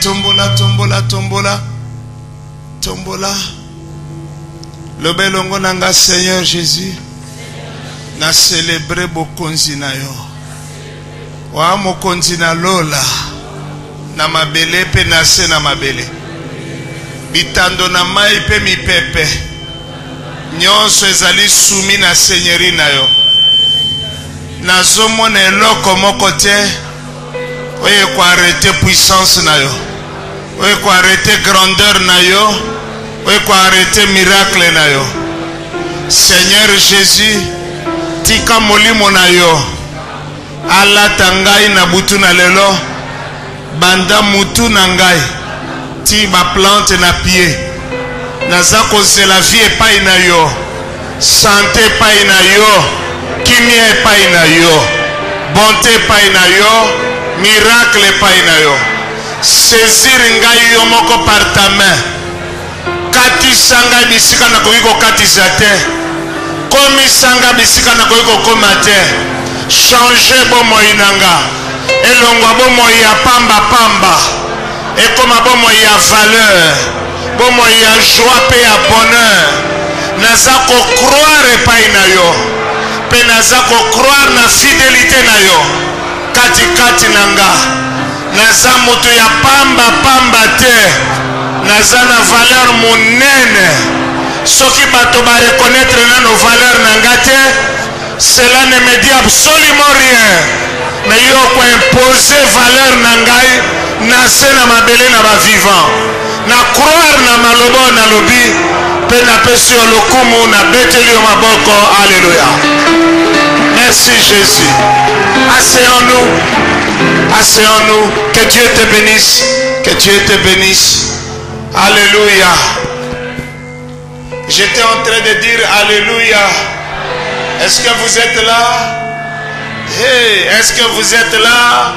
tombola, tombola, tombola. Tombola. Le belongo nanga Seigneur Jésus. Na célébrer bokonzi na yo. Wa mokonzi na lola. Na mabele pe na se na mabele. Bitando na mai pe mi pepe. Nyonso ezali sumi na seigneurie na yo. Nazomona eloko moko te. Oye ko arrêter puissance na yo. Oye ko arrêter grandeur na yo. Oye ko arrêter miracle na yo. Seigneur Jésus, tika molimo na yo. Alata ngai na butu na lelo. Banda mutu na ngai. Ti ba plante na pied. Naza kozela vie epai na yo. Santé epai na yo. Kimia epai na yo. Bonté epai na yo. Miracle epai na yo. Saisir ngai yo moko par ta main. Katisa ngai bisika na koki kokatisa te. Komisa ngai bisika na koki kokoma te. Changer bomoi nanga. Elongwa bomoi ya pamba pamba. Ekoma bomoi ya valeur. Bomoi ya joie pe ya bonheur. Naza ko croire epai na yo. Pe naza ko croire na fidélité na yo. Kati kati nanga. Naza moto ya pamba pamba te. Naza na valeur monene. Soki bato ba reconnaître na nos valeurs nanga te. Cela ne me dit absolument rien. Mais yo ko imposer valeur nangai. Nase na mabele na ba vivant. Na croire na malobo na lobi. Pe na pesi yo lokumu na beteli yo maboko. Alléluia. Merci Jésus. Asseyons-nous. Asseyons-nous. Que Dieu te bénisse. Que Dieu te bénisse. Alléluia. J'étais en train de dire Alléluia. Est-ce que vous êtes là? Hey, est-ce que vous êtes là?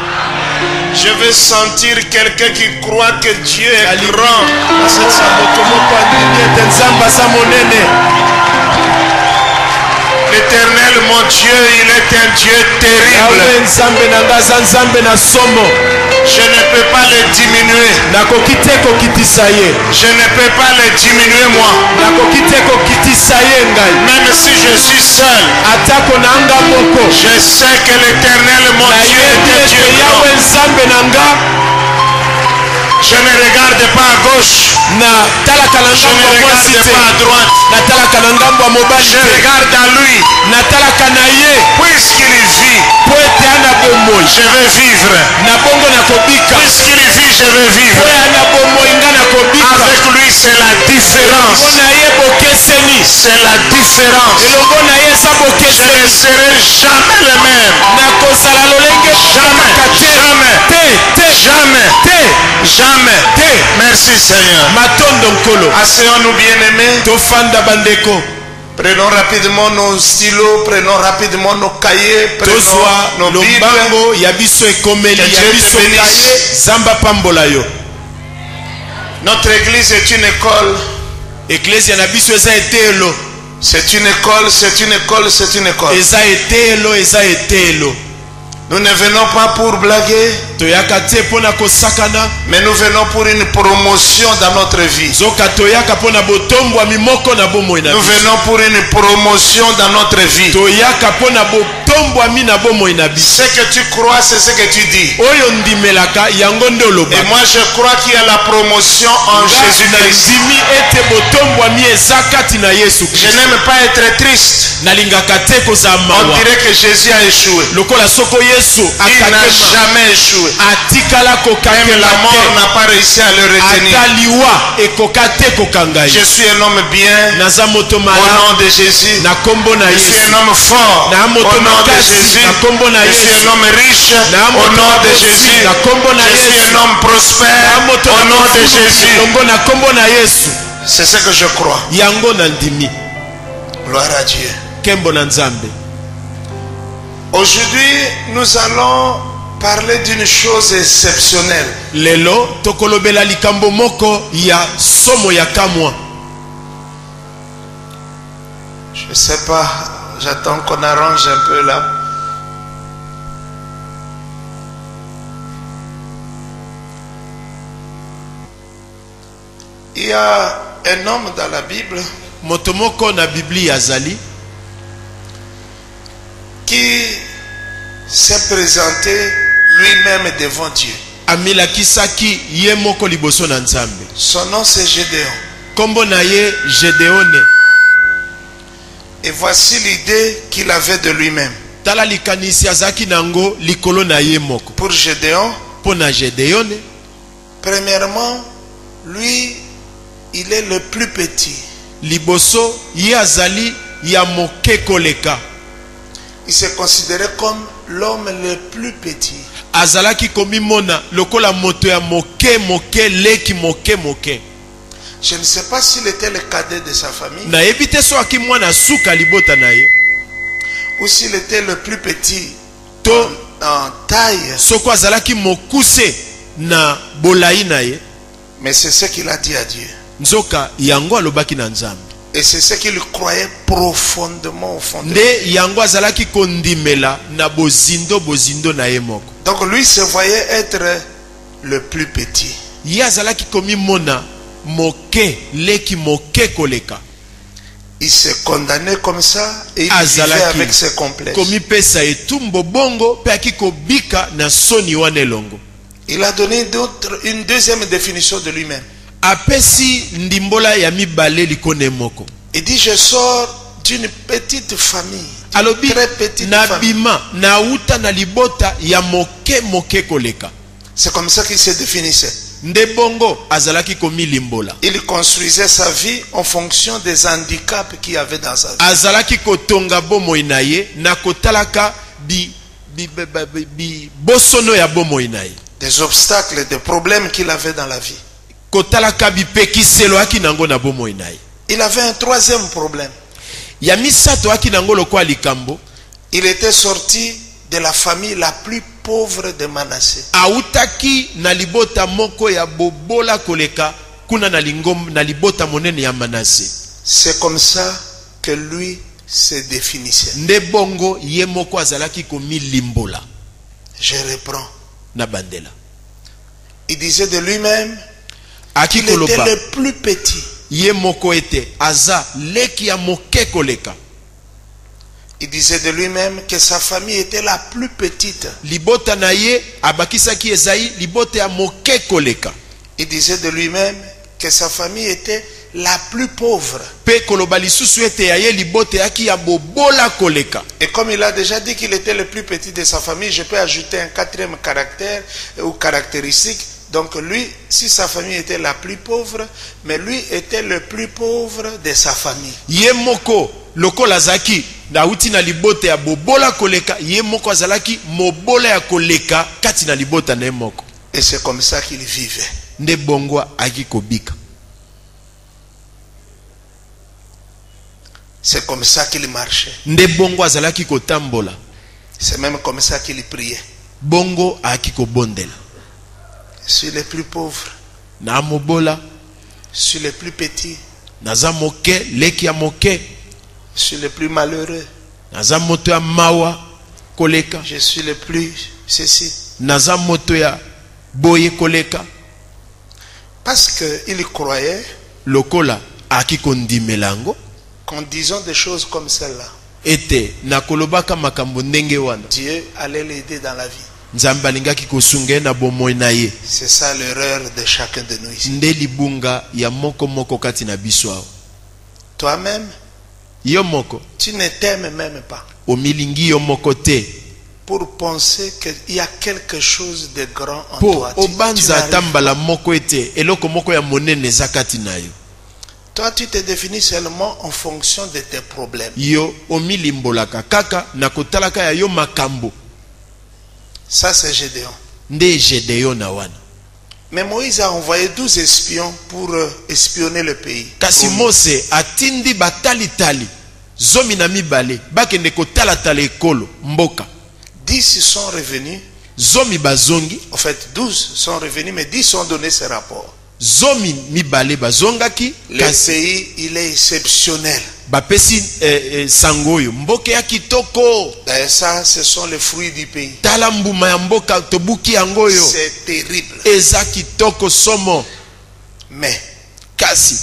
Je veux sentir quelqu'un qui croit que Dieu est grand. L'Éternel, mon Dieu, il est un Dieu terrible. Je ne peux pas le diminuer. Je ne peux pas le diminuer moi. Même si je suis seul, je sais que l'Éternel, mon Dieu, est un Dieu grand. Je ne regarde pas à gauche. Je ne regarde pas à droite. Je regarde à lui. Puisqu'il vit, je vais vivre. Puisqu'il vit, je vais vivre. Avec lui, c'est la différence. C'est la différence. Je ne serai jamais le même. Jamais. Merci Seigneur. Asseyons-nous bien-aimés. Prenons rapidement nos stylos, prenons rapidement nos cahiers, prenons nos Bibles. Notre église est une école. C'est une école, c'est une école, c'est une école. Nous ne venons pas pour blaguer, mais nous venons pour une promotion dans notre vie. Nous venons pour une promotion dans notre vie. Ce que tu crois, c'est ce que tu dis. Et moi, je crois qu'il y a la promotion en Jésus-Christ. Je n'aime pas être triste. On dirait que Jésus a échoué. Il n'a jamais échoué. Même la mort n'a pas réussi à le retenir. Je suis un homme bien au nom de Jésus. Je suis un homme fort au nom de Jésus. Je suis un homme riche au nom de Jésus. Je suis un homme prospère au nom de Jésus. C'est ce que je crois. Gloire à Dieu. Aujourd'hui, nous allons parler d'une chose exceptionnelle. Lelo tokolobela likambo moko ya somo ya kamwa. Je ne sais pas, j'attends qu'on arrange un peu là. Il y a un homme dans la Bible Motomoko na Bibli yazali qui s'est présenté lui-même devant Dieu. Amila kisaki ye moko liboso na Nzambe. Son nom c'est Gédéon. Kombo na ye Gédéone. Et voici l'idée qu'il avait de lui-même. Tala likanisi azaki nango likolo na ye moko. Pour Gédéon, Pona Gédéone, premièrement, lui, il est le plus petit. liboso ye azali ya moke koleka. Il s'est considéré comme l'homme le plus petit. Azalaki komi mona lokola moto ya moke moke leki moke moke. Je ne sais pas s'il était le cadet de sa famille Na ebite so aki mwana suka libota na ye. ou s'il était le plus petit To en taille. soko azalaki mokuse na bolai na ye. Mais c'est ce qu'il a dit à Dieu. Nzoka yango alobaki na Nzambe. Et c'est ce qu'il croyait profondément au fond de lui. Nde yango azalaki kondimela na bozindo na ye moko. Donc lui se voyait être le plus petit. Ye azalaki komi mona moke leki moke koleka. Il s'est condamné comme ça et il vivait Azalaki avec ses complexes. komi pesa etumbo bongo pe akiko bika na soni wane longo. Il a donné une deuxième définition de lui-même. Apesi ndimbola ya mibale likone moko. Il dit, je sors d'une petite famille. Alobi Très petite na famille. bima na uta na libota ya moke moke koleka. C'est comme ça qu'il se définissait. Nde bongo azalaki komi limbola. Il construisait sa vie en fonction des handicaps qu'il y avait dans sa vie. Azalaki kotonga bomoi na ye na kotalaka bosono ya bomoi na ye. Des obstacles, des problèmes qu'il avait dans la vie. Kotalaka bipekiselo aki nango na bomoi na ye. Il avait un troisième problème. Ya misato aki nango lokwa likambo. Il était sorti de la famille la plus pauvre de Manassé. Autaki na libota moko ya bobola koleka kuna na lingom na libota monene ya Manassé. C'est comme ça que lui se définissait. Nde bongo ye moko azalaki komi limbola. Je reprends. Na bandela. Il disait de lui-même Aki qu'il était koloba le plus petit. ye moko ete aza leki ya moke koleka. Il disait de lui-même que sa famille était la plus petite. Libota na ye abakisaki ezai libota ya moke koleka. Il disait de lui-même que sa famille était la plus pauvre. Pe koloba lisusu ete ya ye libota yaki ya bobola koleka. Et comme il a déjà dit qu'il était le plus petit de sa famille, je peux ajouter un quatrième caractère ou caractéristique. Donc lui, si sa famille était la plus pauvre, mais lui était le plus pauvre de sa famille. Ye moko lokola zaki na uti na libota ya bobola koleka, ye moko azalaki mobola ya koleka kati na libota na ye moko. Et c'est comme ça qu'il vivait. Nde bongwa aki kobika. C'est comme ça qu'il marchait. Nde bongo azalaki kotambola. C'est même comme ça qu'il priait. Bongo aki kobondela. Je suis le plus pauvre. Na mobola. Je suis le plus petit. Naza moke leki ya moke. Je suis le plus malheureux. Naza moto ya mawa koleka. Je suis le plus ceci. Naza moto ya boye koleka. Parce qu'il croyait Lokola aki kondimelango. qu'en disant des choses comme celle-là, Ete na kolobaka makambo ndenge wana Dieu allait l'aider dans la vie. Nzambe alingaki kosunga na bomoi na ye. C'est ça l'erreur de chacun de nous ici. Nde libunga ya moko moko kati na biso awo. Toi-même, Yo moko tu ne t'aimes même pas omilingi yo moko te. pour penser qu'il y a quelque chose de grand en Po toi. obanza atambala moko ete eloko moko ya monene zakati na yo. Toi, tu te définis seulement en fonction de tes problèmes. Yo omilimbolaka kaka na kotalaka ya yo makambo. Ça, c'est Gédéon. Nde Gédéon na wana. Mais Moïse a envoyé 12 espions pour espionner le pays. Kasi Mose atindi batali tali zomi na mibale bakende kotala tala ekolo mboka. 10 sont revenus. Zomi bazongi. En fait, 12 sont revenus, mais 10 ont donné ce rapport. Zomi mibale bazongaki. Le pays, il est exceptionnel. Bapesi sangoyo mboke ya kitoko. D'ailleurs, ça, ce sont les fruits du pays. Tala mbuma ya mboka tobuki yangoyo. C'est terrible. Eza kitoko somo. Mais, kasi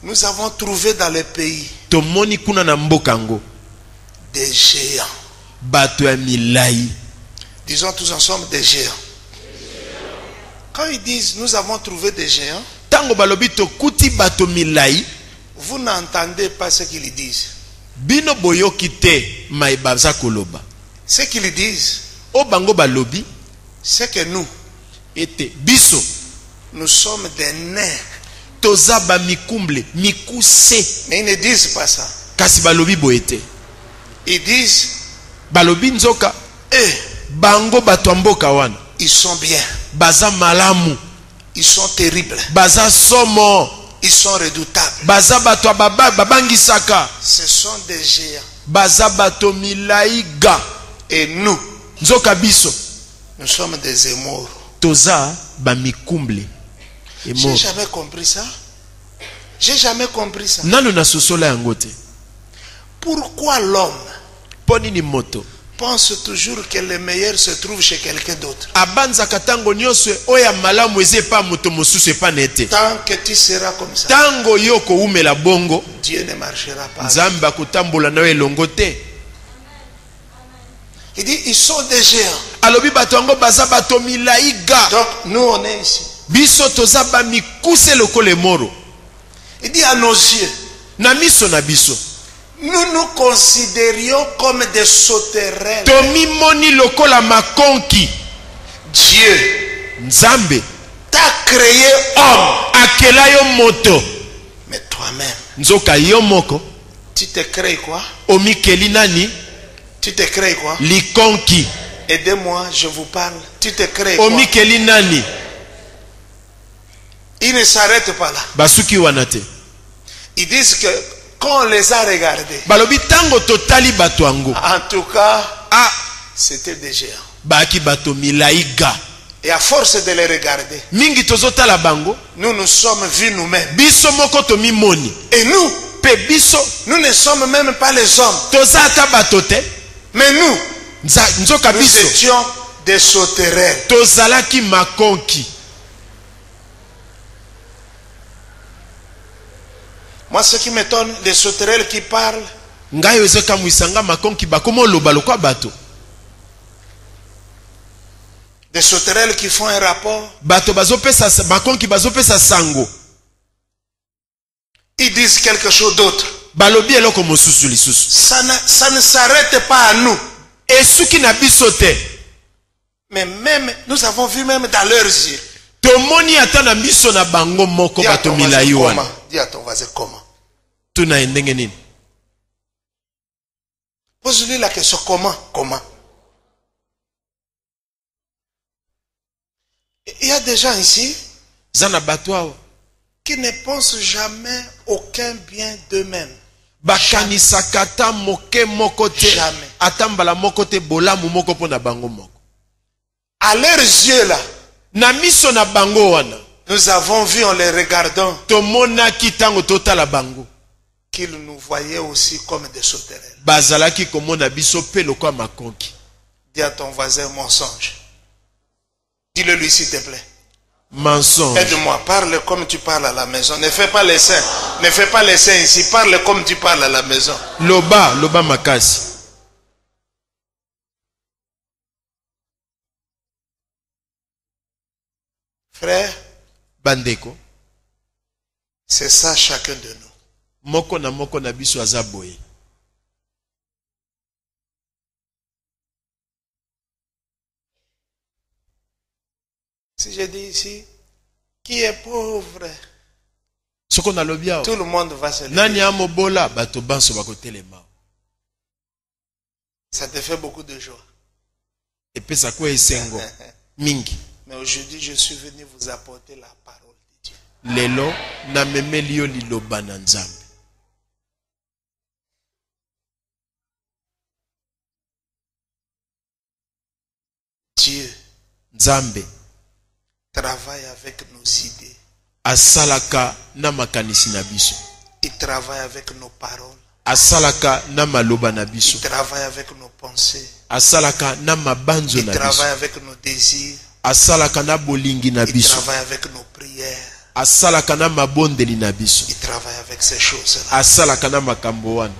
nous avons trouvé dans le pays tomoni kuna na mboka ngo des géants. bato ya milai. Disons tous ensemble des géants. Quand ils disent nous avons trouvé des géants, tango balobi tokuti bato milai, vous n'entendez pas ce qu'ils disent. bino boyoki te mayeba za koloba. Ce qu'ils disent, O bango balobi c'est que nous biso sommes des nains. toza ba mikumble mikuse. Mais ils ne disent pas ça. Kasi balobi boete. Ils disent, Balobi nzoka bango bato mboka wana ils sont bien. baza malamu, Ils sont terribles. baza somo, Ils sont redoutables. baza bato babangisaka, Ce sont des géants. baza bato milai ga. Et nous, Nzoka biso nous sommes des émords. toza ba mikumble. J'ai jamais compris ça. J'ai jamais compris ça. Nano na sosola yango te. Pourquoi l'homme Poni ni moto pense toujours que le meilleur se trouve chez quelqu'un d'autre? abanza katango nyoswe oya malamu eze pa moto mosusu pa nete. Tant que tu seras comme ça, Tango yoko umela bongo Dieu ne marchera pas. Nzambe akotambola nawe elongo te. Il dit, ils sont des géants. Alobi bato yango baza bato milai ga. Donc, nous, on est ici. Biso toza ba mikuse lokole moro. Il dit à nos yeux, Na miso na biso nous nous considérions comme des sauterelles. tomi moni lokola makonki. Dieu Nzambe t'a créé homme. akela yo moto. Mais toi-même, Nzoka yo moko tu te crées quoi? omikeli nani Tu te crées quoi? likonki. Aidez-moi, je vous parle. Tu te crées quoi? Omikeli nani Ils ne s'arrêtent pas là. basuki wana te. Ils disent que quand on les a regardés, Balobi tango totali bato yango en tout cas, c'était des géants. baki bato milai ga. Et à force de les regarder, Mingi tozotala bango nous nous sommes vus nous-mêmes. biso moko tomi moni. Et nous, Pe biso nous ne sommes même pas les hommes. toza ata bato te. Mais nous, Nzoka nous biso étions des sauterelles. tozalaki makonki. Moi, ce qui m'étonne, les sauterelles qui parlent, Ngai ezeka muisanga makonki bakomo loba lokwa bato. des sauterelles qui font un rapport, Bato bazopesa makonki bazopesa sango. ils disent quelque chose d'autre. Balobi eloko mosusu lisusu. Ça ne s'arrête pas à nous. Esuki na biso te. Mais même, nous avons vu même dans leurs yeux. Tomoni ata na miso na bango moko Dis à bato ton milai voisin wana. comment. Dis à ton voisin comment. Tuna endenge nini? Pose-lui la question comment. Comment. Il y a des gens ici Zana bato awa qui ne pensent jamais aucun bien d'eux-mêmes. bakanisaka ata moke moko te. Jamais. Ata mbala moko te bolamu moko pona bango moko. À leurs yeux là, Na miso na bango wana nous avons vu en les regardant tomonaki tango totala bango qu'ils nous voyaient aussi comme des sauterelles. bazalaki komona biso pe lokwa makonki. Dis à ton voisin mensonge. Dis-le lui s'il te plaît. Mensonge. Aide-moi, parle comme tu parles à la maison. Ne fais pas les saints. Ne fais pas les saints ici. Parle comme tu parles à la maison. Loba makasi. Frère, Bandeko c'est ça chacun de nous. moko na biso azaboye. Si je dis ici, qui est pauvre, Soko na lobia tout le monde va se lever. nani amobola bato banso bakotelema. Ça te fait beaucoup de joie. Epesa kwa esengo mingi. Mais aujourd'hui, je suis venu vous apporter la parole de Dieu. Lelo na memeli yo liloba na Nzambe. Dieu Nzambe travaille avec nos idées. asalaka na makanisi na biso. Il travaille avec nos paroles. Asalaka na maloba na biso. Il travaille avec nos pensées. Asalaka na mabanzo Il na biso. travaille avec nos désirs. Asalaka na bolingi na Il biso. travaille avec nos prières. asalaka na mabondeli na biso. Il travaille avec ces choses-là. Asalaka na makambo wana.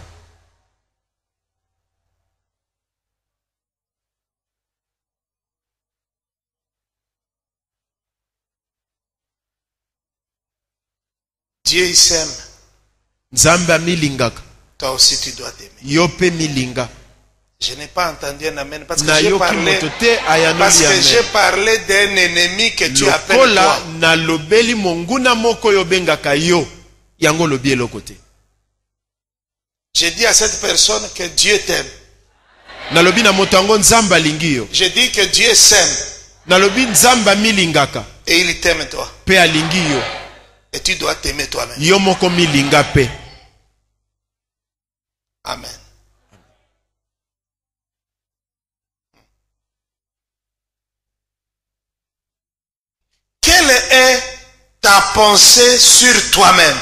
Dieu il s'aime. Nzambe milingaka. Toi aussi tu dois t'aimer. Yope milinga. Je n'ai pas entendu un amen parce que Na j'ai yoki parlé, motote ayano parce que amen. j'ai parlé d'un ennemi que tu appelles Lokola toi. na lobeli monguna moko yo bengaka yo. Yango lobi eloko te. J'ai dit à cette personne que Dieu t'aime. Na lobi na moto yango nzamba lingi yo. J'ai dit que Dieu s'aime. Na lobi nzamba milingaka. Et il t'aime toi. Pe alingi yo. Et tu dois t'aimer toi-même. Yo moko milinga pe. Amen. Quelle est ta pensée sur toi-même?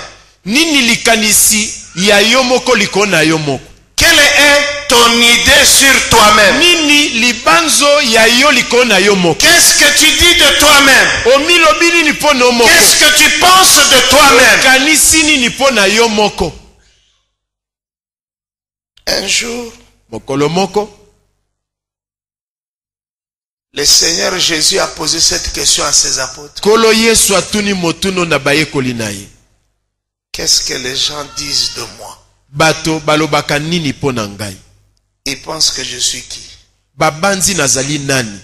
Nini likanisi ya yo moko likona yo moko? Quelle est ton idée sur toi-même? Nini libanzo ya yo likona yo moko? Qu'est-ce que tu dis de toi-même? Omi lobi nini po no moko? Qu'est-ce que tu penses de toi-même? Kanisi nini po na yo moko? Un jour, Mokolo moko, le Seigneur Jésus a posé cette question à ses apôtres. Kolo Yesu atuni motuno na bayekoli na ye. Qu'est-ce que les gens disent de moi? Bato balobaka nini po na ngai? Ils pensent que je suis qui? Babanzi nazali nani?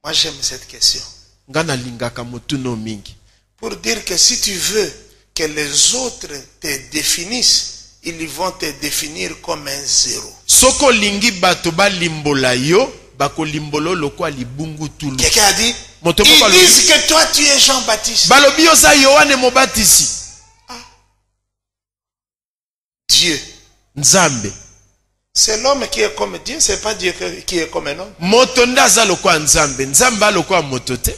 Moi j'aime cette question. Nga nalingaka motuno mingi. Pour dire que si tu veux que les autres te définissent, ils vont te définir comme un zéro. Soko lingi bato balimbola yo, bako limbolo lokwa libungu tulu. Quelqu'un a dit, Moto ils moko alobi, disent que toi tu es Jean-Baptiste. balobi oza Yohane Mobatisi. Dieu. Nzambe. C'est l'homme qui est comme Dieu, c'est pas Dieu qui est comme un homme. Moto ndaza lokwa nzambe. Nzambe alokwa moto te.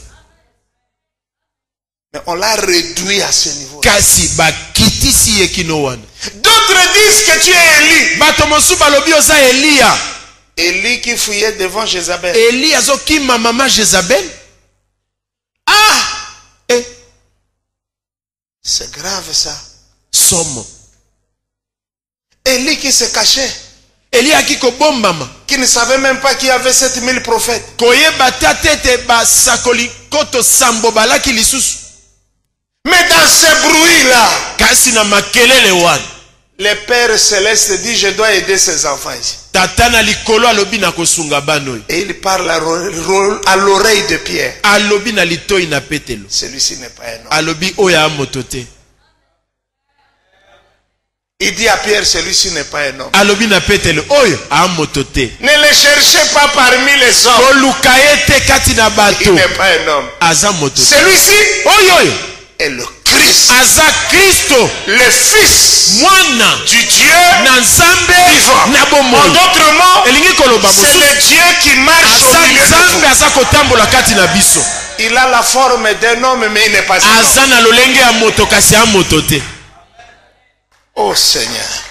Mais on l'a réduit à ce niveau. Kasi bakitisi yekino wana. D'autres disent que tu es Élie. Bato mosu balobi oza Elia. Élie qui fouillait devant Jézabel. Eli azokima mama Jezabel. Ah! Eh, C'est grave ça. somo. Élie qui se cachait, Eli akiko bombama. qui ne savait même pas qu'il y avait 7000 prophètes. Koyeba tatete ba sakoli koto sambo balaki lisusu. Mais dans ce bruit-là, Kasi na makelele wana. le Père Céleste dit, je dois aider ses enfants ici. Tatana likolo alobi na kosunga bano. Et il parle à l'oreille de Pierre. Alobi na litoi na petelo. Celui-ci n'est pas un homme. Alobi oya motote. Il dit à Pierre, celui-ci n'est pas un homme. Alobi na petelo oyo a motote. Ne le cherchez pas parmi les hommes. Kolukaete kati na Il bato. n'est pas un homme. Aza motote. Celui-ci Oyo est le Christ, aza Kristo. le Fils Mwana du Dieu na nzambe vivant. na En bomoi. d'autres mots, Elingi koloba c'est mosusu. le Dieu qui marche au Aza milieu de nzambe vous. aza kotambola kati na biso. Il a la forme d'un homme, mais il n'est pas un homme. Aza na lolenge ya moto kasi a moto te. Oh Seigneur.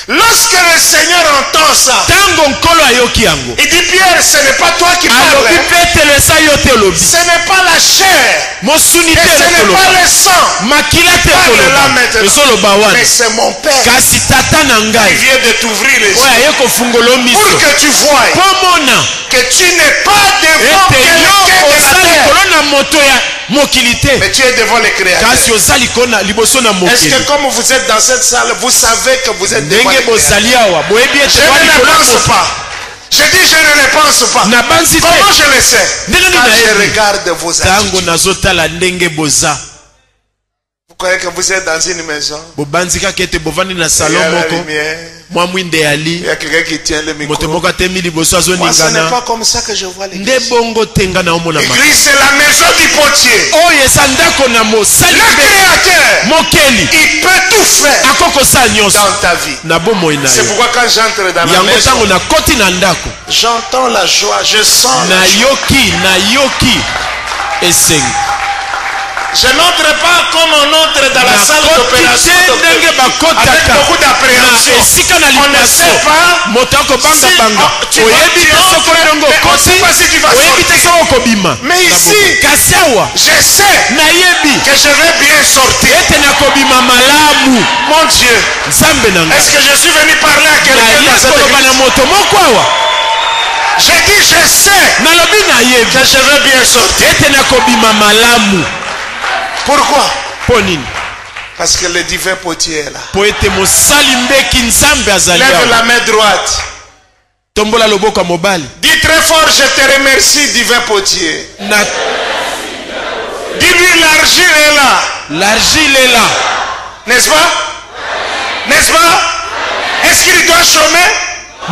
Lorsque le Seigneur entend ça, Tango nkolo ayoki yango. il dit, Pierre, ce n'est pas toi qui parles. Alobi petelo esa yo te olobi. Ce n'est pas la chair. Mosuni Et te ce n'est pas koloba. le sang. Makila te Parle là koloba. maintenant. Ezoloba wana. Mais c'est mon Père Kasi tata na qui ngai. vient de t'ouvrir les Oyo yeux. aye kofungola Pour miso. que tu voies Pomona. que tu n'es pas devant Ete yo quelqu'un de oza la terre. likolo na moto ya mokili te. Mais tu es devant les créateurs. Kasi oza likolo na liboso na Est-ce mokili. que comme vous êtes dans cette salle, vous savez que vous êtes devant les Ndenge créateurs? bozali awa. Boyebi ete Je wa ne le likolo pense pas. Je dis je ne le pense pas. na banzi Comment te. je le sais? Ndenge Quand nini je nayebi. regarde vos Tango attitudes. nazotala ndenge boza. Vous croyez que vous êtes dans une maison? Bobanzi kaka ete bovandi na Il y salon a la moko. lumière. Mwa mwinde Il yali. y a quelqu'un qui tient le micro. Moto moko atemi liboso Moi, ce n'est azoningana. pas comme ça que je vois Nde l'église. bongo tenga na omona ma. L'église, c'est la maison du potier. Oyo eza ndako na mosali Le créateur, mokeli. il peut tout faire Akokosala nyonso dans ta vie. na bomoi na C'est yo. pourquoi quand j'entre dans la Yango maison, ntango nakoti na ndako. j'entends la joie, je sens la joie. Nayoki esengi. Je n'entre pas comme on entre dans la salle d'opération avec beaucoup d'appréhension. On ne sait pas si tu vas si tu vas sortir. Mais ici, je sais que je vais bien sortir. Mon Dieu, est-ce que je suis venu parler à quelqu'un dans cette église? J'ai dit je sais que je vais bien sortir. Pourquoi? Parce que le divin potier est là. Lève la main droite. Dis très fort, je te remercie, divin potier. Dis-lui, l'argile est là. L'argile est là. N'est-ce pas? N'est-ce pas? Est-ce qu'il doit chômer?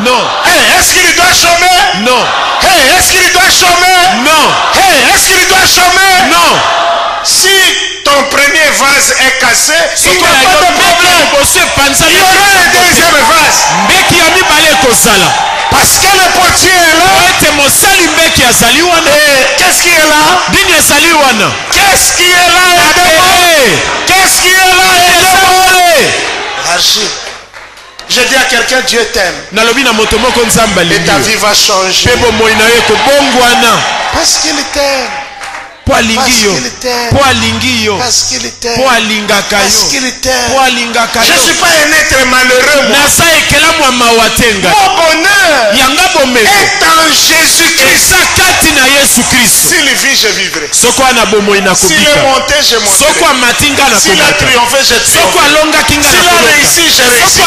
Non. Hey, est-ce qu'il doit chômer? Non. Hey, est-ce qu'il doit chômer? Non. Hey, est-ce qu'il doit chômer? Non. Si ton premier vase est cassé, il n'y a pas de problème. Il y aura un deuxième vase. Parce que le potier est là. Qu'est-ce qui est là? Qu'est-ce qui est là? Qu'est-ce qui est là? L'argile. Je dis à quelqu'un, Dieu t'aime. Et ta vie va changer. Parce qu'il t'aime. Parce qu'il t'aime. Parce qu'il t'aime. Parce qu'il t'aime. Je ne suis pas un être malheureux. Mon bonheur est en Jésus-Christ. S'il vit, je vivrai. S'il est monté, je monterai. S'il a triomphé, je triompherai. S'il a réussi, je réussis. Et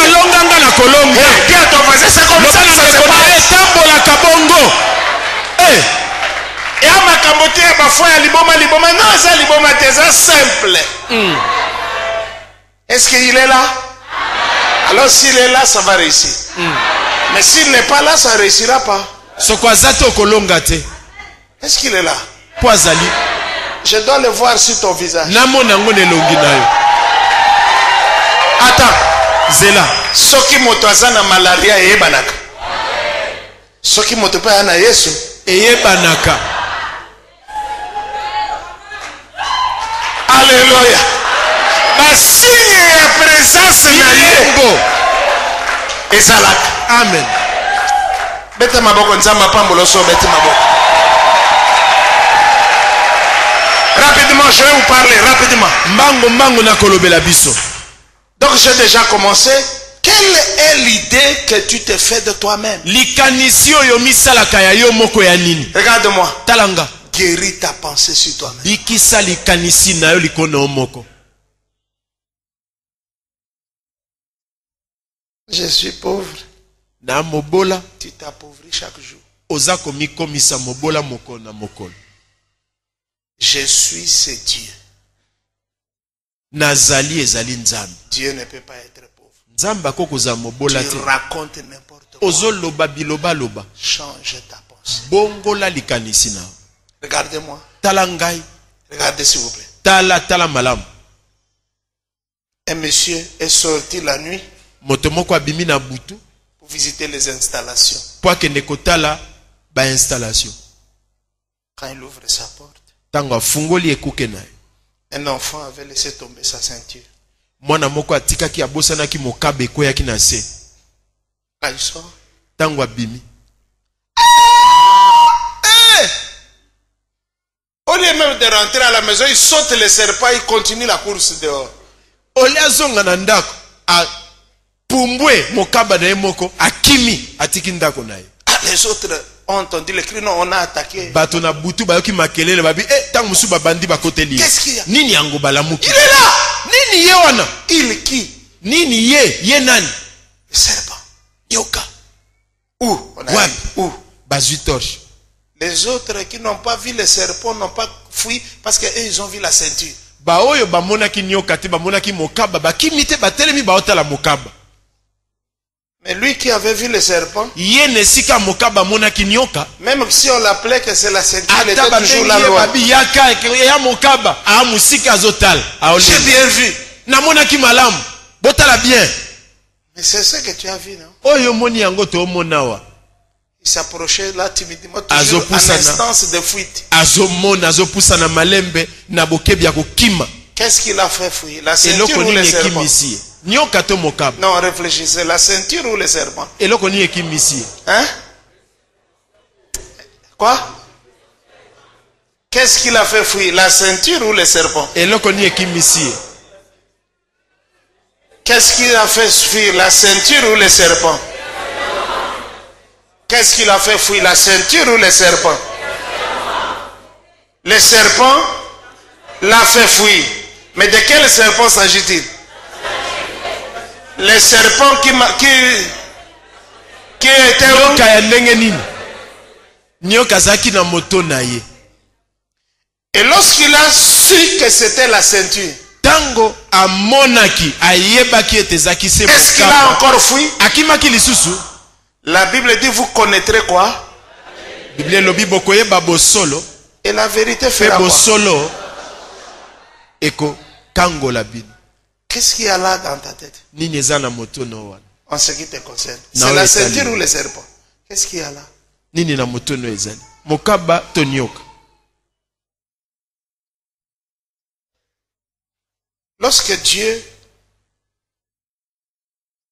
dis à ton voisin, c'est comme ça que ça se passe. Et à ma camoté, ma foi, liboma, non, ça liboma, c'est simple. Est-ce qu'il est là? Alors s'il est là, ça va réussir. Mais s'il n'est pas là, ça ne réussira pas. Est-ce qu'il est là? Je dois le voir sur ton visage. Attends. Zela. Soki moto azana malaria ebanaka. Soki moto pa ana Yesu ebanaka. Alléluia. Ma signe ya présence na Yembo. Ezalaka. Amen. Bete maboko nzamba pambolo so bete maboko. Rapidement, je vais vous parler rapidement. Mbango na kolobela biso. Donc j'ai déjà commencé. Quelle est l'idée que tu te fais de toi-même? Regarde-moi. Talanga. Guéris ta pensée sur toi-même. Je suis pauvre. Tu t'appauvris chaque jour. Je suis ce Dieu. Dieu ne peut pas être pauvre. Tu racontes n'importe quoi. Change ta pensée. Regardez-moi. Regardez s'il vous plaît. Un monsieur est sorti la nuit pour visiter les installations. Quand il ouvre sa porte, un enfant avait laissé tomber sa ceinture. Quand il sort, au lieu même de rentrer à la maison, il saute les serpents, il continue la course dehors. Les autres ont entendu le cri, non, on a attaqué. Qu'est-ce qu'il y a? Il est là. Il qui? Le serpent. Nyoka. Où? Où? Les autres qui n'ont pas vu le serpent n'ont pas fui parce qu'eux ils ont vu la ceinture. Mais lui qui avait vu le serpent, même si on l'appelait que c'est la ceinture, il était toujours là loin. J'ai bien vu. Mais c'est ce que tu as vu, non? Il s'approchait là timidement, toujours en instance de fuite. Qu'est-ce qu'il a fait fuir? La ceinture ou le serpent? Non, réfléchissez. La ceinture ou le serpent? Hein? Quoi? Qu'est-ce qu'il a fait fuir? La ceinture ou le serpent? Qu'est-ce qu'il a fait fuir? La ceinture ou le serpent? Qu'est-ce qu'il a fait fuir? La ceinture ou le serpent? Le serpent l'a fait fuir. Mais de quel serpent s'agit-il? Le serpent qui était et lorsqu'il a su que c'était la ceinture, est-ce qu'il a encore fui? La Bible dit vous connaîtrez quoi? Et la vérité fera quoi? Qu'est-ce qu'il y a là dans ta tête? En ce qui te concerne, c'est la ceinture ou le serpent? Qu'est-ce qu'il y a là? Lorsque Dieu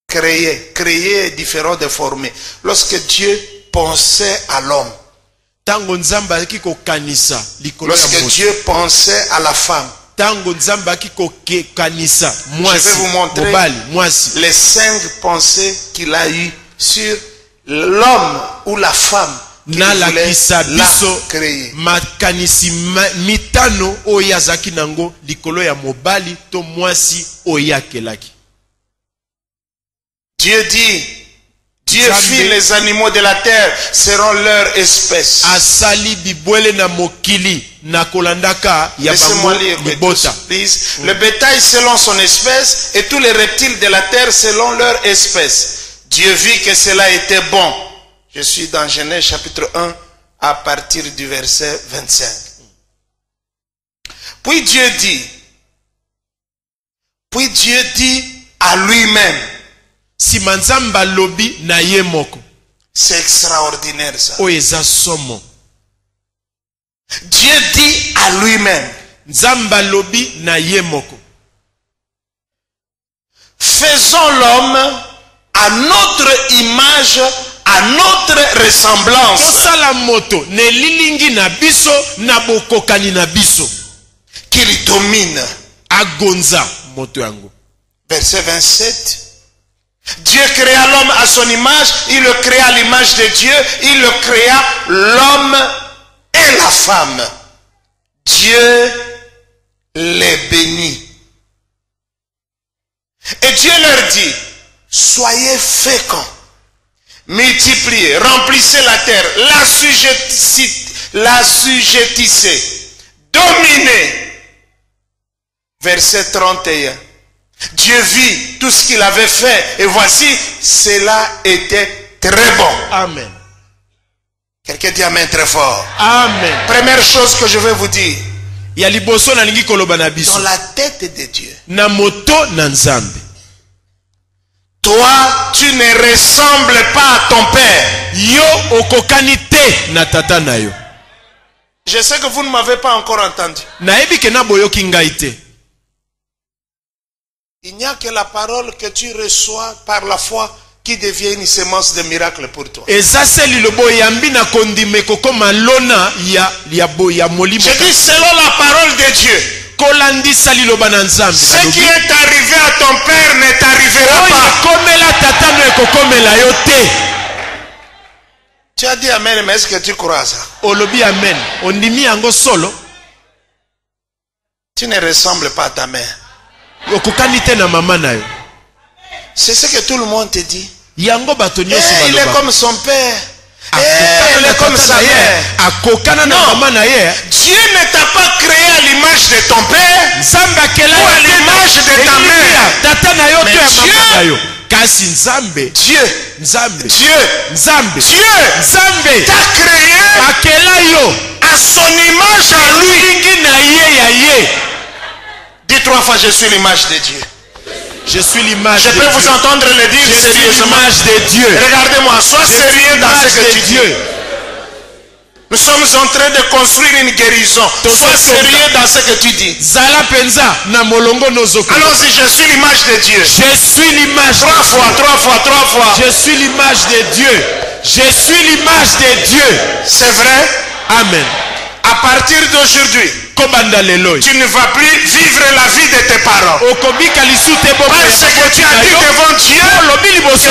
créait est différent de former. Lorsque Dieu pensait à l'homme, lorsque Dieu pensait à la femme, je vais vous montrer les 5 pensées qu'il a eues sur l'homme ou la femme qu'il voulait la créer. Dieu dit, Dieu fit les animaux de la terre seront leur espèce. Laissez-moi lire, please. Le bétail selon son espèce et tous les reptiles de la terre selon leur espèce. Dieu vit que cela était bon. Je suis dans Genèse chapitre 1 à partir du verset 25. Puis Dieu dit à lui-même. C'est extraordinaire ça. Dieu dit à lui-même. Faisons l'homme à notre image, à notre ressemblance. Qu'il domine. Verset 27. Dieu créa l'homme à son image, il le créa à l'image de Dieu, il le créa l'homme et la femme. Dieu les bénit. Et Dieu leur dit, soyez féconds, multipliez, remplissez la terre, l'assujettissez, dominez. Verset 31. Dieu vit tout ce qu'il avait fait et voici, cela était très bon. Amen. Quelqu'un dit amen très fort. Amen. Première chose que je vais vous dire. Dans la tête de Dieu. Toi, tu ne ressembles pas à ton père. Je sais que vous ne m'avez pas encore entendu. Il n'y a que la parole que tu reçois par la foi qui devient une semence de miracle pour toi. Je dis selon la parole de Dieu. Ce qui est arrivé à ton père ne t'arrivera pas. Tu as dit amen, mais est-ce que tu crois ça? Tu ne ressembles pas à ta mère. C'est ce que tout le monde te dit. Il est comme son père. Il est comme sa mère. Non. Dieu ne t'a pas créé à l'image de ton père ou à l'image de ta mère. Mais Dieu t'a créé à son image à lui. Dis 3 fois, je suis l'image de Dieu. Je suis l'image Je de peux Dieu. vous entendre le dire Je suis sérieusement. l'image de Dieu. Regardez-moi, sois Je suis sérieux dans ce l'image que tu de dis. Dieu. Nous sommes en train de construire une guérison. Sois sérieux dans ce que tu dis. Zala penza na molongo nozoko. Allons-y, je suis l'image de Dieu. Je suis l'image. Trois fois. Je suis l'image de Dieu. Je suis l'image de Dieu. C'est vrai? Amen. À partir d'aujourd'hui, Kobanda leloi. tu ne vas plus vivre la vie de tes parents. Okobika lisute bo. Parce que tu as dit devant Dieu que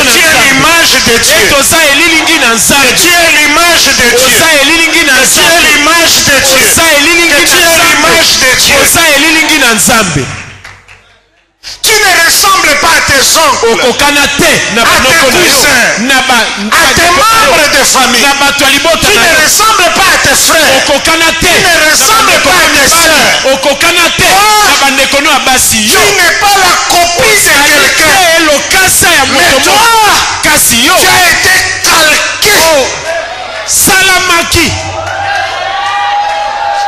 tu es l'image de Dieu. Toza elilingi na Que nzambe. tu es l'image de Dieu. Oza elilingi na Que tu es nzambe. l'image de Dieu. Oza elilingi Que na tu es nzambe. l'image de Dieu. Oza elilingi na nzambe. Tu ne ressembles pas à tes oncles, Okokana te na à tes banoko na yo. cousins, Na ba à tes membres de famille. na bato ya libota Tu na ne yo. ressembles pas à tes frères. Okokana te Tu ne ressembles pas à tes sœurs. okokana te na bandeko no ya basi Tu yo. n'es pas la copie de quelqu'un. Te lokasa ya Mais moto toi, moko. Kasi yo tu as été calqué. salamaki.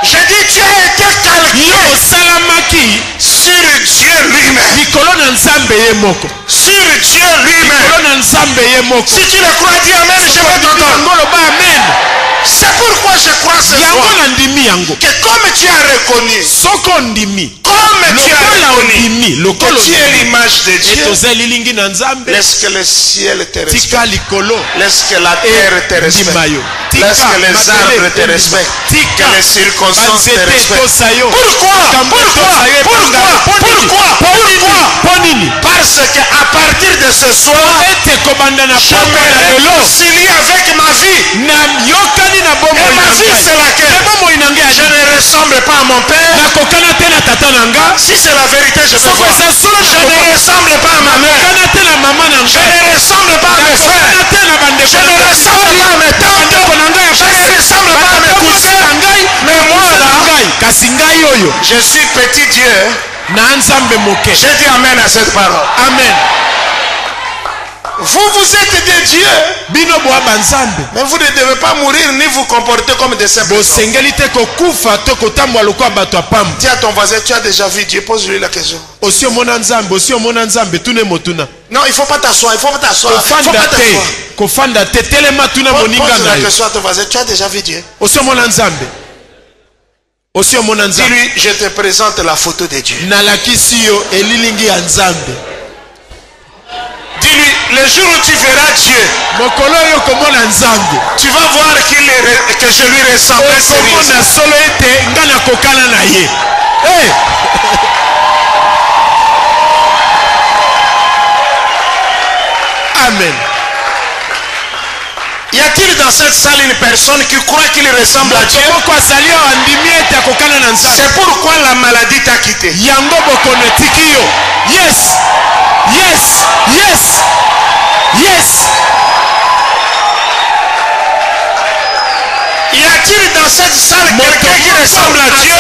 Je dis, tu as été calqué Yo salamaki sur Dieu lui-même. likolo na nzambe ye moko. Sur Dieu lui-même. Likolo na nzambe ye moko. Si tu le crois, dis Amen, je vais t'entendre. Yango loba amen. C'est pourquoi je crois ce Yango soir na ndimi yango. que comme tu as reconnu, Soko ndimi. comme tu as Lokola reconnu ondimi. que Lokolo tu es ondimi. l'image de Dieu, Toza elilingi na nzambe. laisse que le ciel te respecte. Tika likolo. Laisse que la terre te respecte. Ndimayo. Laisse que les arbres te respectent. Que les circonstances te respectent. Pourquoi? Parce qu'à partir de ce soir, je me réconcilie avec ma vie. Et ma vie, c'est laquelle? Je ne ressemble pas à mon père. Si c'est la vérité, je vais voir. Je ne ressemble pas à ma mère. Je ne ressemble pas à mes frères. Je ne ressemble pas à mes tantes. Je ne ressemble pas à mes cousins. Mais moi là, je suis petit Dieu. Je dis Amen à cette parole. Amen. Vous êtes des dieux. Mais vous ne devez pas mourir ni vous comporter comme des simples hommes. Dis à ton voisin, tu as déjà vu Dieu. Pose-lui la question. Non, il ne faut pas t'asseoir. Il ne faut pas t'asseoir. Il faut pas t'asseoir. Pose la question à ton voisin, tu as déjà vu Dieu. Dis-lui, je te présente la photo de Dieu. Dis-lui, le jour où tu verras Dieu, tu vas voir que je lui ressemble sérieusement. Amen. Y a-t-il dans cette salle une personne qui croit qu'il ressemble à Dieu? C'est pourquoi la maladie t'a quitté. Yes. Yes. Yes. Yes. Y a-t-il dans cette salle quelqu'un qui ressemble à Dieu?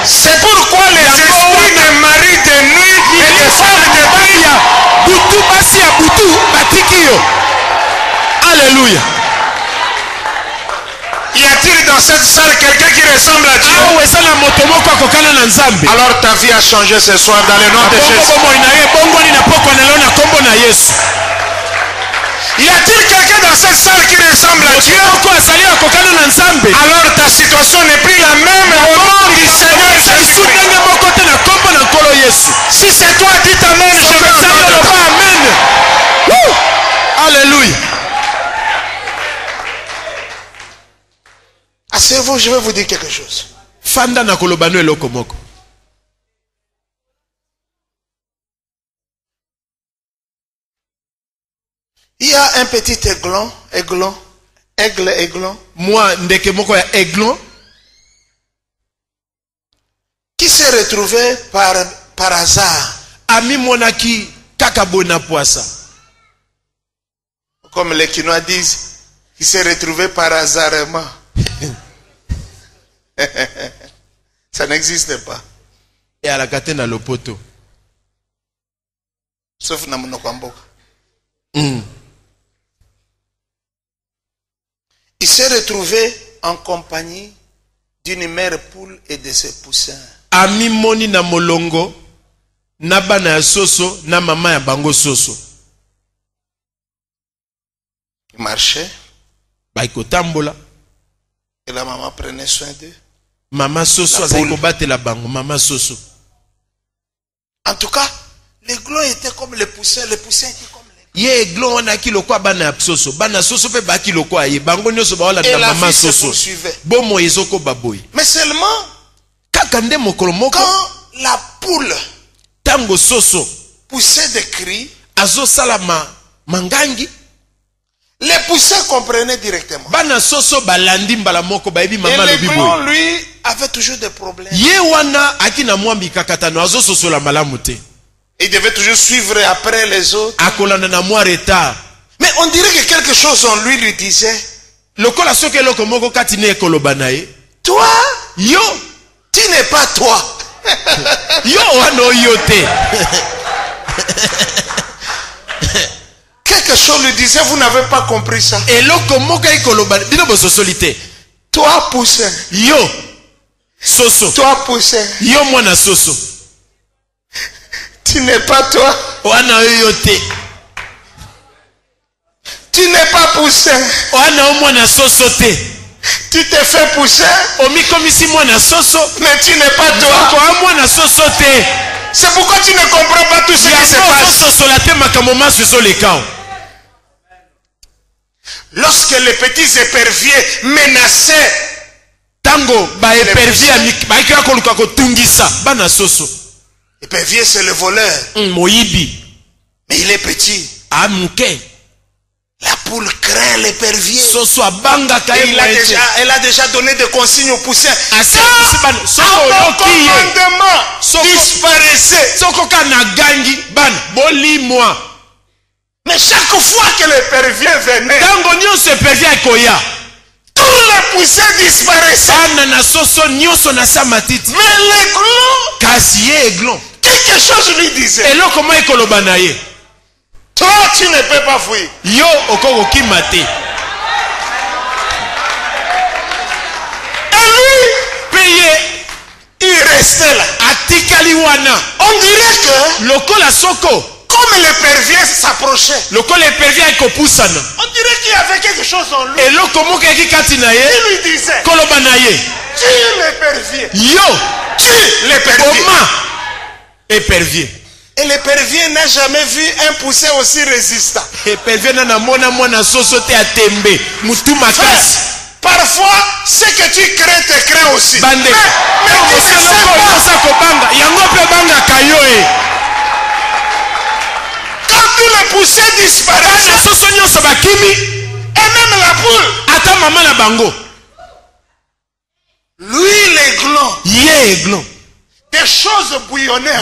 C'est pourquoi les esprits de mari de nuit et de femmes de nuit. Alléluia. Y a-t-il dans cette salle quelqu'un qui ressemble à Dieu? Alors ta vie a changé ce soir dans le nom de Jésus. Y a-t-il quelqu'un dans cette salle qui ressemble à Dieu? Alors ta situation n'est plus la même au nom du Seigneur Jésus-Christ. Si c'est toi, dis Amen, je vais entendre. Amen. Alléluia. Asseyez-vous, je vais vous dire quelque chose. Fanda na kolobano eloko moko. Il y a un petit aiglon. Moi, ndeke moko ya aiglon. Qui s'est retrouvé par hasard. Ami monaki kakabona poisa. Comme les Quinois disent, qui s'est retrouvé par hasardement. Ça n'existe pas. Et à la katena lopoto. Sauf na monokwamboka. Il s'est retrouvé en compagnie d'une mère poule et de ses poussins. Ami moni na molongo na bana ya soso na mama ya bango soso. Il marchait. Baikotambola. Et la maman prenait soin d'eux. Mama soso azali kobate la bango. Mama soso. En tout cas, les glands étaient comme les poussins. Les poussins étaient comme les glands. Ye glands wana ki lokwa bana ya soso. Bana soso pe ba ki lokwa ye. Bango nyoso ba wala na mama soso. Bomo ezoko baboy. Mais seulement kakande mokolo moko. Quand la poule tango soso poussait des cris, azo salama mangangi. Les poussins comprenaient directement. Bana soso balandi mbala moko baebi mama lobi boy. Et les glands, lui, avait toujours des problèmes. Ye wana akina mwambi kakatano azo soso la malamu te. Il devait toujours suivre après les autres. Akolanda na mwa retard. Mais on dirait que quelque chose en lui disait. Lokola soke loko moko kati ne ekoloba na ye. Toi, yo, tu n'es pas toi. Yo wano yo te. Quelque chose lui disait, vous n'avez pas compris ça. Et loko moko ekoloba bino bo sosolité. Toi poussin. Yo soso. Toi poussin. Yo mwana soso. Tu n'es pas toi. Wana yo te. Tu n'es pas poussin. Wana mwana soso te. Tu te fais pousser. Omi komisi mwana soso. Mais tu n'es pas toi. Kwa mwana soso te. C'est pourquoi tu ne comprends pas tout ce qui se passe. Lorsque les petits éperviers menaçaient tango ba épervier baika koluka ko tungisa bana soso. Épervier c'est le voleur. Moyibi. Mais il est petit. Amuke. La poule craint l'épervier. Soso abanga kaye elle a déjà donné des consignes aux poussins. Commandement disparaissez. Soko kana gangi ban boli moi. Mais chaque fois que l'épervier venait, tango nyonso épervier koya, tous les poussins disparaissaient. Anana soso nyonso na samatiti. Mais les glands, kasiye glon. Quelque chose lui disait. Et là comment ekoloba na ye? Toi tu ne peux pas fuir. Yo okoko kimate. Et lui, payé, il restait là. Atikali wana. On dirait que lokola soko. Comme l'épervier s'approchait, on dirait qu'il y avait quelque chose en lui. Et il lui disait, tu l'épervier. Yo, tu l'épervier. Épervier. Et l'épervier n'a jamais vu un poussin aussi résistant. Parfois, ce que tu crains te crains aussi. Mais tu ne sais pas. Quand tous les poussins disparaissent, et même la poule, lui les glands, des choses bouillonnaient.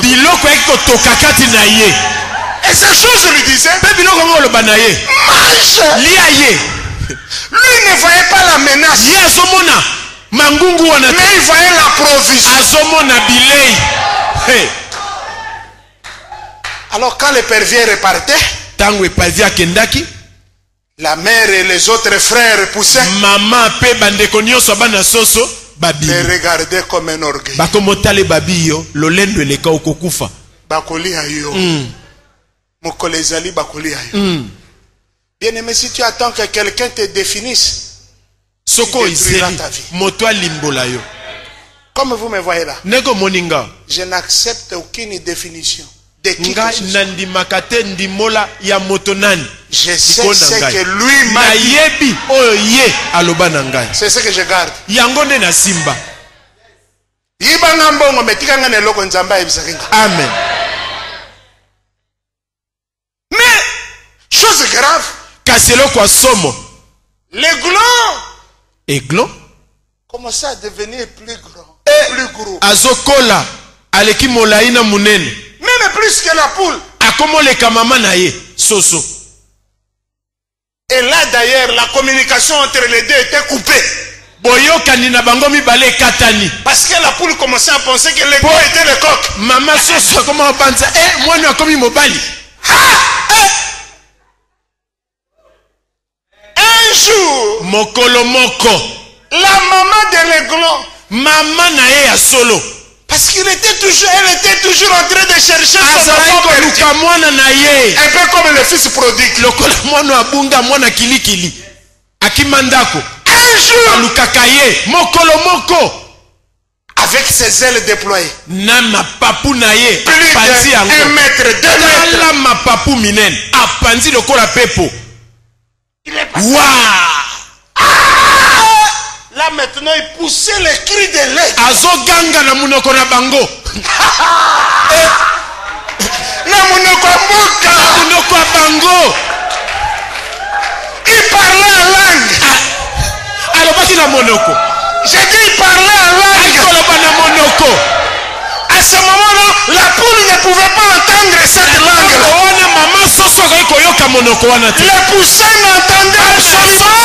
Et ces choses lui disaient, mange. Lui ne voyait pas la menace, mais il voyait la provision. Alors quand l'épervier repartait, la mère et les autres frères poussaient, les regardaient comme un orgueil. Bien aimé, si tu attends que quelqu'un te définisse, tu détruiras ta vie. Comme vous me voyez là, je n'accepte aucune définition. Je sais ce que lui m'a dit. C'est ce que je garde. Amen. Mais, chose grave, les glands commençaient à devenir plus grands, plus gros. Même plus que la poule. Et là d'ailleurs, la communication entre les deux était coupée. Parce que la poule commençait à penser que les glands étaient le coq. Un jour, mokolo moko, la maman de l'aiglon Parce qu'elle était toujours en train de chercher son enfant perdu. Un peu comme le fils prodigue. Un jour, avec ses ailes déployées, plus d'1 mètre, 2 mètres, il est passé. Là maintenant il poussait les cris de l'aide. Il parlait en langue. J'ai dit il parlait en langue. À ce moment-là, la poule ne pouvait pas entendre cette langue. Le poussin n'entendait absolument.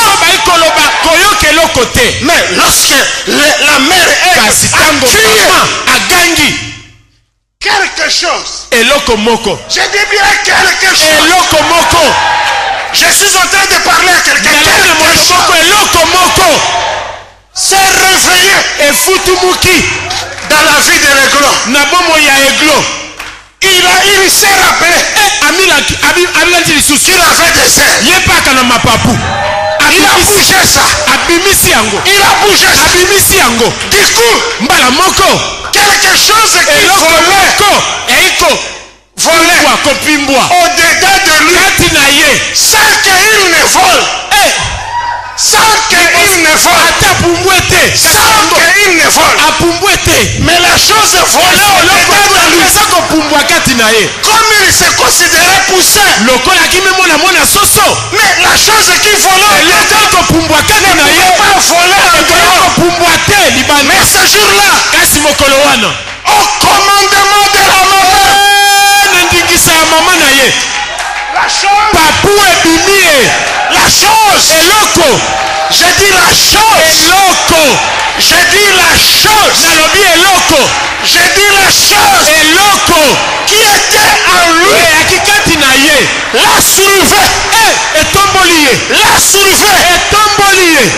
Mais lorsque la mère a crié quelque chose, j'ai dit bien quelque chose. Je suis en train de parler à quelqu'un. C'est réveillé dans la vie de l'aiglon. Il s'est rappelé qu'il avait des ailes. Il a bougé ça. Du coup, quelque chose qui volait au-dedans de lui sans qu'il ne vole. Mais la chose volait au-dedans de lui. Comme il se considérait poussé. Mais la chose qui volait au-dedans ne pouvait pas voler. Mais ce jour-là, au commandement de la maman, la chose, j'ai dit la chose, qui était en lui,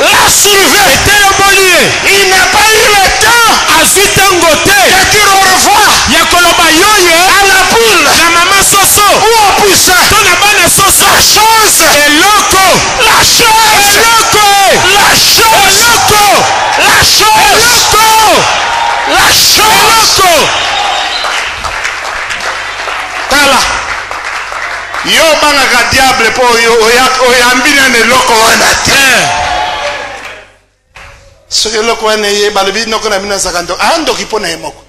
l'a soulevé, il n'a pas eu le temps de dire au revoir à la poule ou au poussin. La chose. Tala. Yo bangaka diable po oyambina ne loko wana te. Soki loko wana ye balobi noko na bina sakando andoki po na ye moko.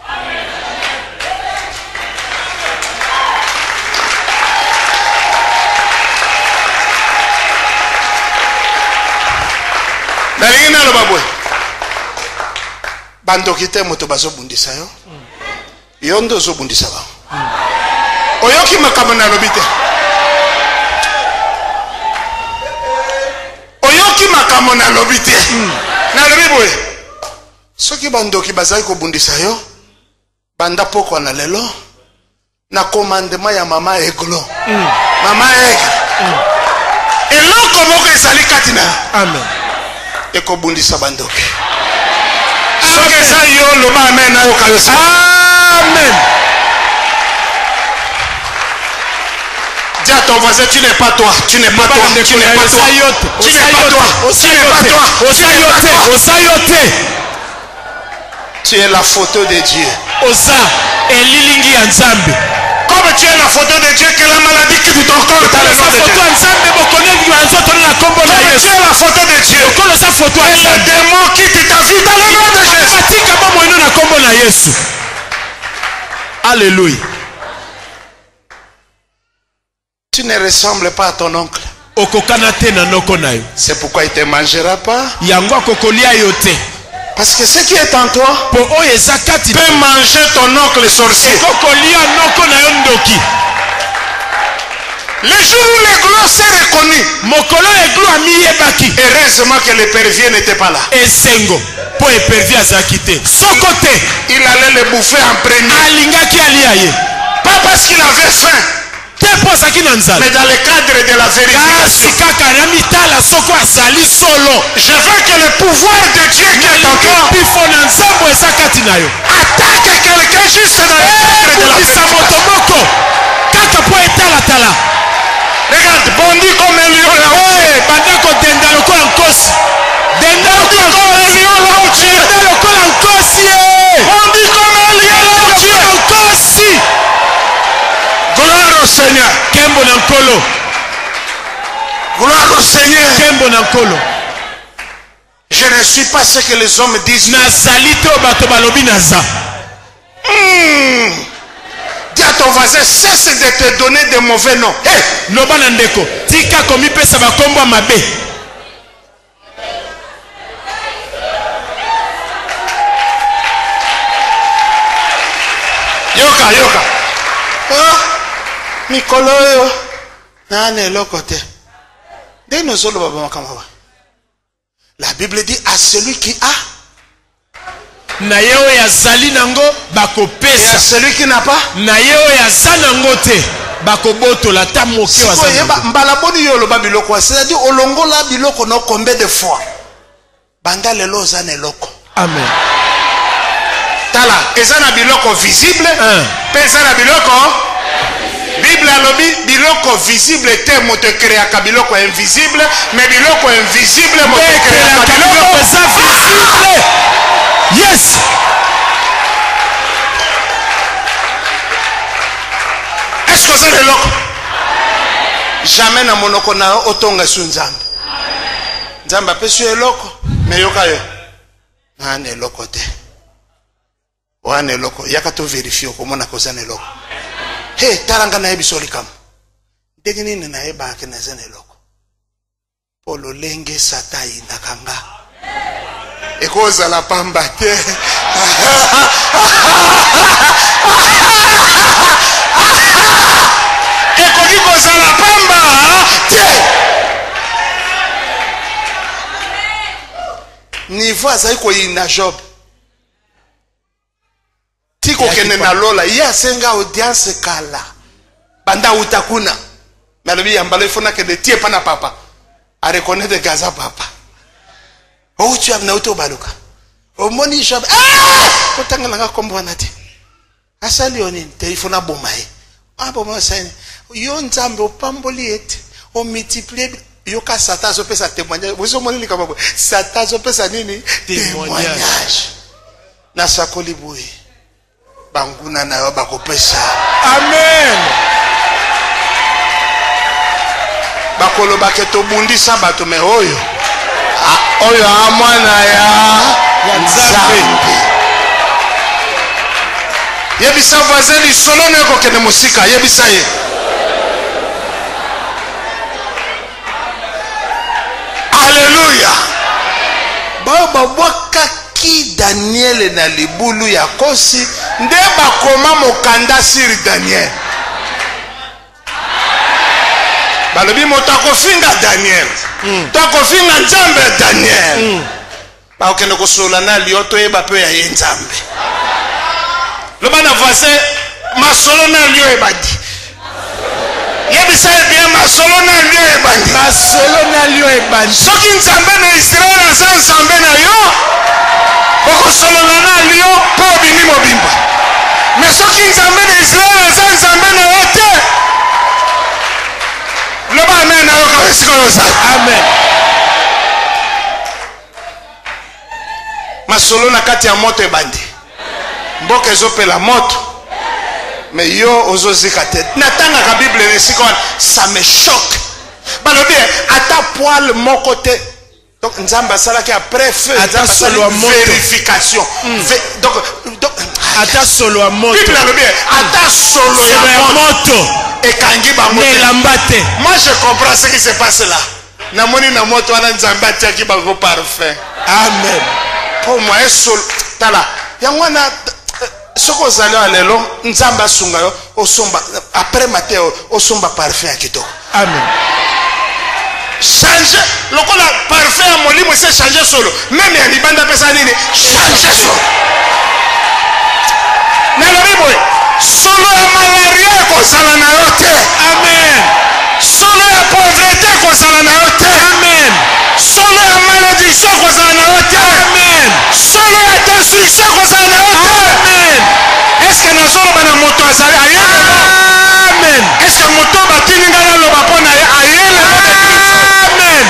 Nalingi na loba boy. Bandoki te moto bazo bundisa yo. Yo ndo zo bundisa ba. Oyoki makambo na lobi te. Oyoki makambo na lobi te. Na lobi boy. Soki bandoki bazali ko bundisa yo. Banda poko na lelo. Na commandement ya mama Eglo. Mama Eglo. Eloko moko ezali katina. Amen. Eko bundisa bandoki. Soki ça yo loba amen na yo kayosa. Amen. Dis à ton voisin, tu n'es pas toi, tu n'es pas toi, tu n'es pas toi, tu n'es pas toi, tu n'es pas toi, tu n'es pas toi. Tu es la photo de Dieu. Comme tu es la photo de Dieu, que la maladie quitte ton corps dans le nom de Dieu. Comme tu es la photo de Dieu, et le démon quitte ta vie dans le nom de Jésus. Alléluia. Tu ne ressembles pas à ton oncle. C'est pourquoi il ne te mangera pas. Parce que ce qui est en toi peut manger ton oncle sorcier. Le jour où l'aiglon s'est reconnu, heureusement que le pervier n'était pas là. Il allait le bouffer en premier. Pas parce qu'il avait faim, mais dans le cadre de la vérification. Je veux que le pouvoir de Dieu qui est en toi attaque Kembo Nankolo. Gloire au Seigneur. Kembo Nankolo. Je ne suis pas ce que les hommes disent. Nazalito bato balobi naza. Dis à ton voisin, cesse de te donner de mauvais noms. Hey! Loba Nandeko. Tika komi pesa bakombo mabe. Yoka, yoka. Oh, Mikolo yo. Nane lokote. De nous solo baba makamawa. La Bible dit à celui qui a. Na yeo ya zali nango bako Et pesa. à celui qui n'a pas. Na yeo ya zanango te bako boto la ta moke wa zanango. Mbalaboni yo loba biloko. C'est-à-dire olongo la biloko no combien de fois. Banda lelo zane loko. Amen. Tala, ezana biloko visible. Pesa biloko. Bible alobi biloko visible te moto créaka biloko invisible, mais biloko invisible moto créaka biloko visible. Yes. Est-ce que c'est le loco? Jamais na monoko na otonga su nzambe. Nzambe apesu eloko, mais yoka yo. Nane loko te. Wane loko, yaka to vérifier komona kozana eloko. Hey, talanga na ebisoli kam. Ndenge nini na eba ke na zana eloko. Polo lenge satai nakanga. Ekoza la pamba te. Ekoli koza la pamba te. Niveau azai ko ina job. Tiko kene na lola ya senga audience kala. Banda utakuna. Malobi yambalo ifona ke de tie pana papa. A reconnaître gaza papa. Oh, tu as na auto baluka. Oh, moni shop. Ah! Kotanga nga kombo nati. Asali oni telefona bomae. Ah boma sane. Yo nzambe opamboli ete. O multiplier yo ka sata zo pesa témoignage. Vous moni ni kama sata zo pesa nini? Témoignage. Na sakoli boy. Banguna na yo bakopesa. Amen. Bakolo baketo bundisa bato me oyo. Oyo amwana ya Nzambe. Yebisa voisin ni solo neko kene musika yebisa ye. Alléluia. Baba waka ki Daniel na libulu ya kosi nde bakoma mokanda siri Daniel. Balobi motako finga Daniel. Tako finga Nzambe Daniel. Ba okende kosola na lioto eba pe ya Nzambe. Loba na voisin masolo na lio ebadi. Yebisa bien masolo na lio ebadi. Masolo na lio ebadi. Soki Nzambe na Israël aza Nzambe na yo. Okosolo na lio po bimi mobimba. Mais soki Nzambe na Israël aza Nzambe na yo te. Loba amen na yo kabisiko yosa. Amen. Masolo na kati ya moto ebandi. Mboka ezopela moto. Mais yo ozozika te. Natanga ka Bible nesiko ça me choque. Balobi ata poil moko te. Donc Nzamba sala ki après feu ata solo a moto vérification. Donc ata solo a moto. Bible balobi ata solo ya moto. Ekangi ba moto. Nelambate. Moi je comprends ce qui se passe là. Na moni na moto wana Nzamba tiaki ba go parfait. Amen. Pour moi solo tala. Yangwana soko zali alelo Nzamba sunga yo osomba après Matteo osomba parfait ya kitoko. Amen. Changer lokola parfait ya molimo c'est changer solo. Même ya libanda pesa nini changer solo. Na la Bible solo ya malaria kozala na yo te. Amen. Solo ya pauvreté kozala na yo te. Amen. Solo ya malédiction kozala na yo te. Amen. Solo ya destruction kozala na yo te. Amen. Est-ce que nazolo bana moto azali ayele? Amen. Est-ce que moto batini ngana loba pona ayele? Amen.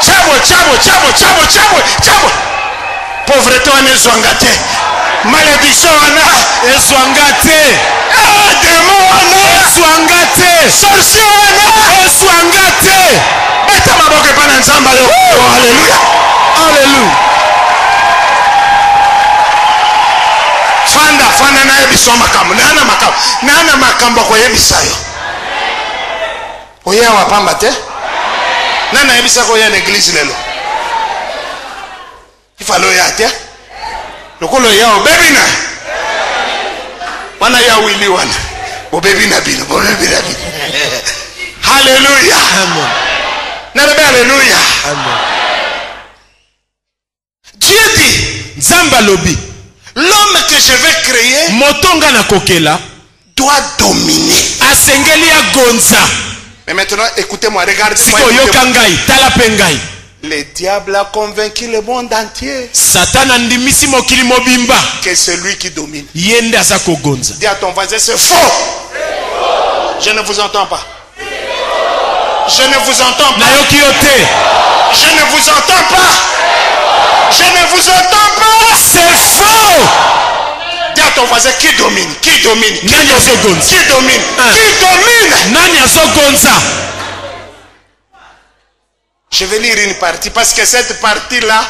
Chabo. Pauvreté wana ezwanga te. Malédiction wana ezwanga te. Démon wana ezwanga te. sorcier wana ezwanga te. beta maboko epai na Nzambe yo. Alléluia. Alléluia. Fanda na yebiso makambo. Nana makambo koyebisa yo. Oya wa pamba te. Nana yebisa ko ya na église lelo. Ifalo ya te. Lokolo ya obebina. Wana ya wili wana. Obebina bino, obebina bino. Alléluia. Amen. Nana alléluia. Amen. Dieu dit, Nzamba lobi, l'homme que je vais créer motonga na kokela doit dominer. asengeli ya gonza. Mais maintenant, écoutez-moi, regardez-moi. Siko yoka ngai, tala pe ngai. Le diable a convaincu le monde entier Satan andimisi mokili mobimba que c'est lui qui domine. yende aza kogonza. Dis à ton voisin, c'est faux. Je ne vous entends pas. Je ne vous entends pas. Nayoki yo te. Je ne vous entends pas. Je ne vous entends pas. C'est faux. Dis à ton voisin, qui domine? Qui domine? Qui Nani azo domine? gonza? Qui domine? Qui domine? Nani azo gonza? Je vais lire une partie parce que cette partie-là,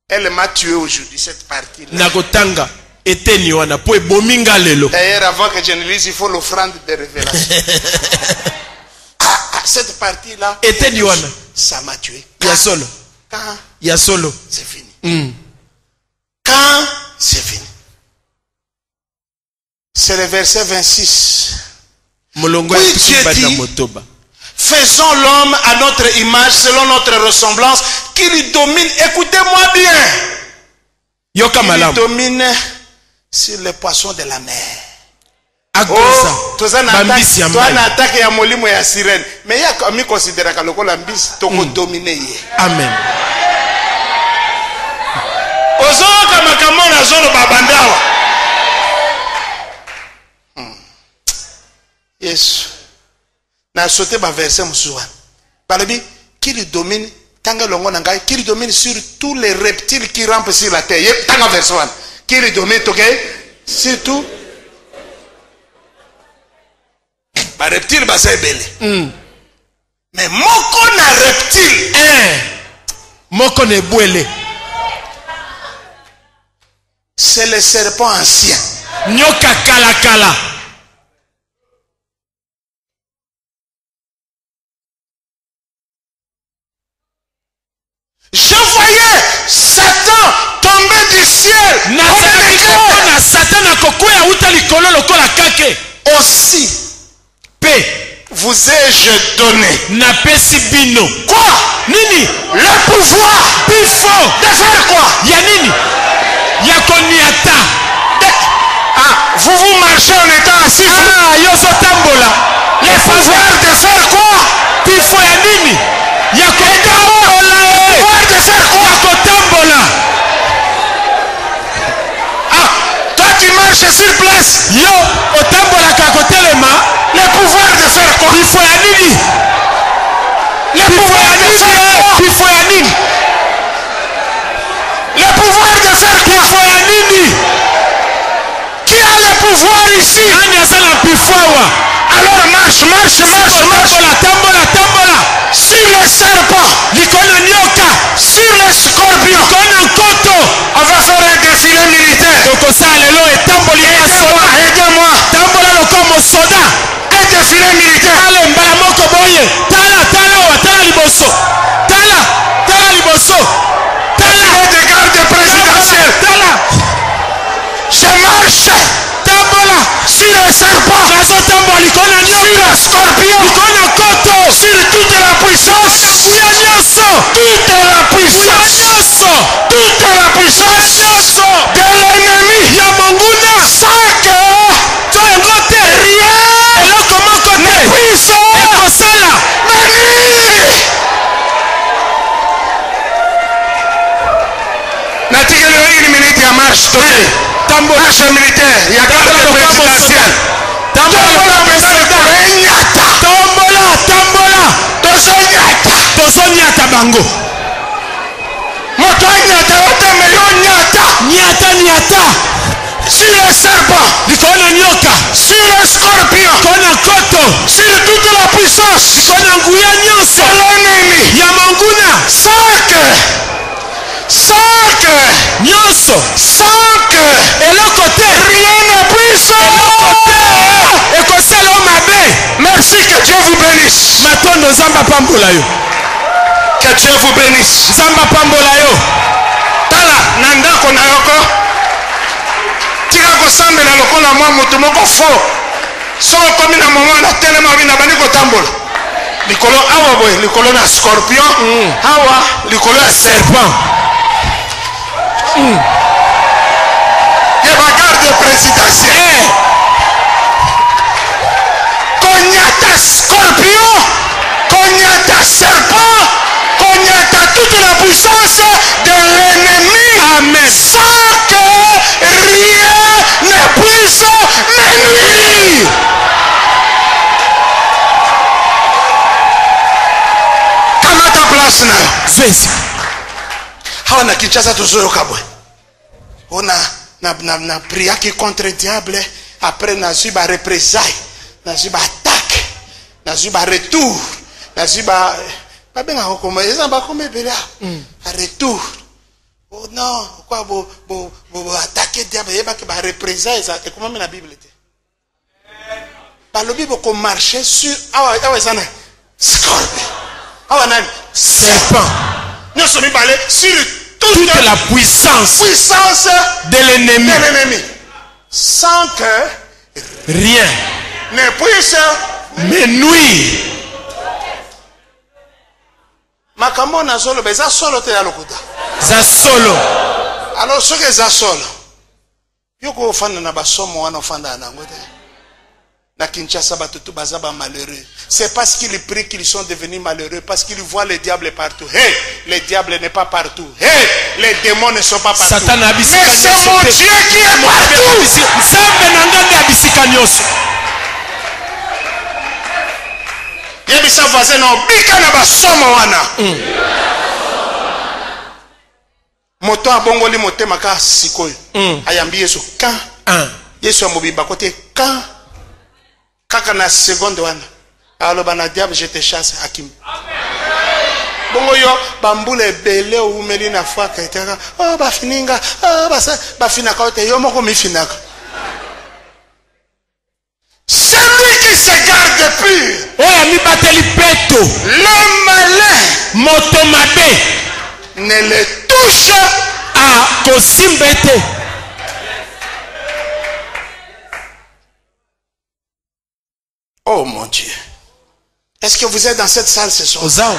elle m'a tué aujourd'hui, cette partie-là. Nakotanga eteni wana po ebominga lelo. D'ailleurs, avant que je ne lise, il faut l'offrande de révélation. Cette partie-là, Eteni wana ça m'a tué. ya solo. Quand Ya solo. c'est fini. Quand c'est fini. C'est le verset 26. Molongo Oui, ya Dieu tukiba na dit, motoba. faisons l'homme à notre image, selon notre ressemblance, qui lui domine. Écoutez-moi bien. Yoka Qui lui malamu. domine sur les poissons de la mer. Agoza. Toza na Bambisi ya attaque, mai. na attaque ya molimo ya sirène. Mais ya mi considérer ka lokola mbisi toko dominer ye. Amen. Ozoka makambo na zolo babandawa. Yesu. Na sauté ba verset musuwa. Balobi qui lui domine tanga longo na ngai, qui lui domine sur tous les reptiles qui rampent sur la terre. Yep, tanga verset 1. Qui lui domine toke sur tout ba reptile ba sebele. Mais moko na reptile Moko ne bwele. c'est le serpent ancien. Nyoka kala kala. Je voyais Satan tomber du ciel. Nazalaki komona Satan akokwea uta likolo lokola kake. Aussi Pe vous ai-je donné napesi bino. quoi? Nini? Le pouvoir Bifo. de faire quoi? Ya nini? Ya koniata. Vous marchez en étant assis. Yoso tambola. Le pouvoir de faire quoi? Bifo ya nini? Ya kotambola. Le pouvoir de faire quoi? Ya kotambola. Toi tu marches sur place. Yo otambola ka kotelema. Le pouvoir de faire quoi? Bifo ya nini? Le pouvoir de faire quoi? Bifo ya nini? Le pouvoir de faire quoi? Bifo ya nini? Qui a le pouvoir ici? Nani asala bifo awa? Alors marche. Tambola. Sur le serpent. Likona nyoka. Sur le scorpion. Likona nkoto. On va faire un défilé militaire. Tokosala lelo etamboli ya soda. Aidez-moi. Tambola lokomo soda. Un défilé militaire. Ale mbala moko boye. Tala liboso. Tala liboso. Et de garde présidentielle. Tala. Je marche Tambola. sur le serpent. Nazo tambola likona Sur nyoka. le scorpion. Likona koto. Sur toute la puissance. Buya nyonso. Toute la Buya puissance. nyonso. Toute la puissance Nyonso. de l'ennemi. Ya monguna. Sans que To yango te. rien Eloko moko te. ne puisse Ekosala. m'amener. Natikeli une minute ya marche. Tambola. Marche militaire. Il y a garde présidentielle. Tambola Enyata. Tambola. Tozonyata. Tozonyata bango. Moto enyata otemeli konyata sur les serpents, likona nyoka sur les scorpions, kona koto sur toute la puissance likona nguya nyonso de l'ennemi. ya manguna Sans que nyonso eloko te rien ne puisse. ekosala o mabe. Merci, que Dieu vous bénisse. matondo nzambe pambola yo. Que Dieu vous bénisse. nzambe pambola yo. Tala na ndako na yoko tika kosambela lokola mwa moto moko fo soko komi na moma na telema bina bandi kotambola likolo awa boye likolo na scorpion awa likolo ya serpent ye bagarde présidentielle konyata scorpion konyata serpent konyata toute la puissance de l'ennemi. Amen. Sans que rien ne puisse me nuire. Kamata place na Zwezi. hawa na Kinshasa tuzoyoka bwe. On na priaki contre diable après na zuba représailles, na zuba attaque, na zuba retour, na zuba babenga kokoma eza bakome bela a retour. Oh non, quoi bo attaquer diable yeba ke ba représailles ça et comment na Bible te. Ba lobi bo ko marcher sur awa sana scorpion. Awa nani Serpent. Nous sommes balés sur Toute la puissance de l'ennemi. Sans que rien ne puisse me nuire. makambo na solo beza solo te ya lokuta. Za solo. Alors ce que za solo. Yoko ofanda na basomo wana ofanda na ngote. Na Kinshasa batutu bazaba malheureux. C'est parce qu'ils prient qu'ils sont devenus malheureux, parce qu'ils voient le diable partout. Hey, le diable n'est pas partout. Hey, les démons ne sont pas partout. Satan mais c'est mon Dieu qui est partout. Nzambe na nganga abisika nyonso. Yebisa voisin na bika na basomo wana. Moto abongoli motema ka sikoyo. Ayambi Yesu kan. Yesu amobimba kote kan. Kaka na seconde wana. Aloba na diable je te chasse hakim. Bongo yo bambule bele umeli na fwa kaitaka. Oh bafininga. Oh bafinaka ote yo moko mifinaka. Celui qui se garde pur. Oya mi bateli peto. Le malin. Moto mabe. Ne le touche A kosimbete. Oh mon Dieu. Est-ce que vous êtes dans cette salle ce soir? Ozao.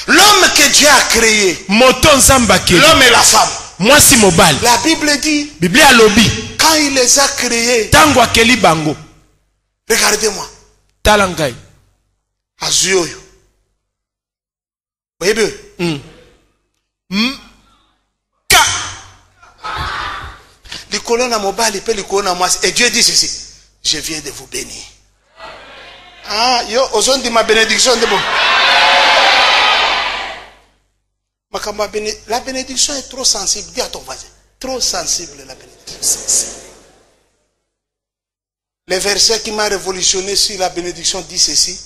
L'homme que Dieu a créé. Moto nzamba ke. L'homme et la femme. Moi si mobile. La Bible dit. Biblia lobi. Quand il les a créés. Tango akeli bango. Regardez-moi. Talangai. Azuyoyo. Voyez Ka. Les colonnes à mobile et les colonnes à moi. Et Dieu dit ceci. Je viens de vous bénir. Ah, yo, aux de ma bénédiction de bon. La bénédiction est trop sensible. Dis à ton voisin. Trop sensible la bénédiction. Le verset qui m'a révolutionné sur la bénédiction dit ceci.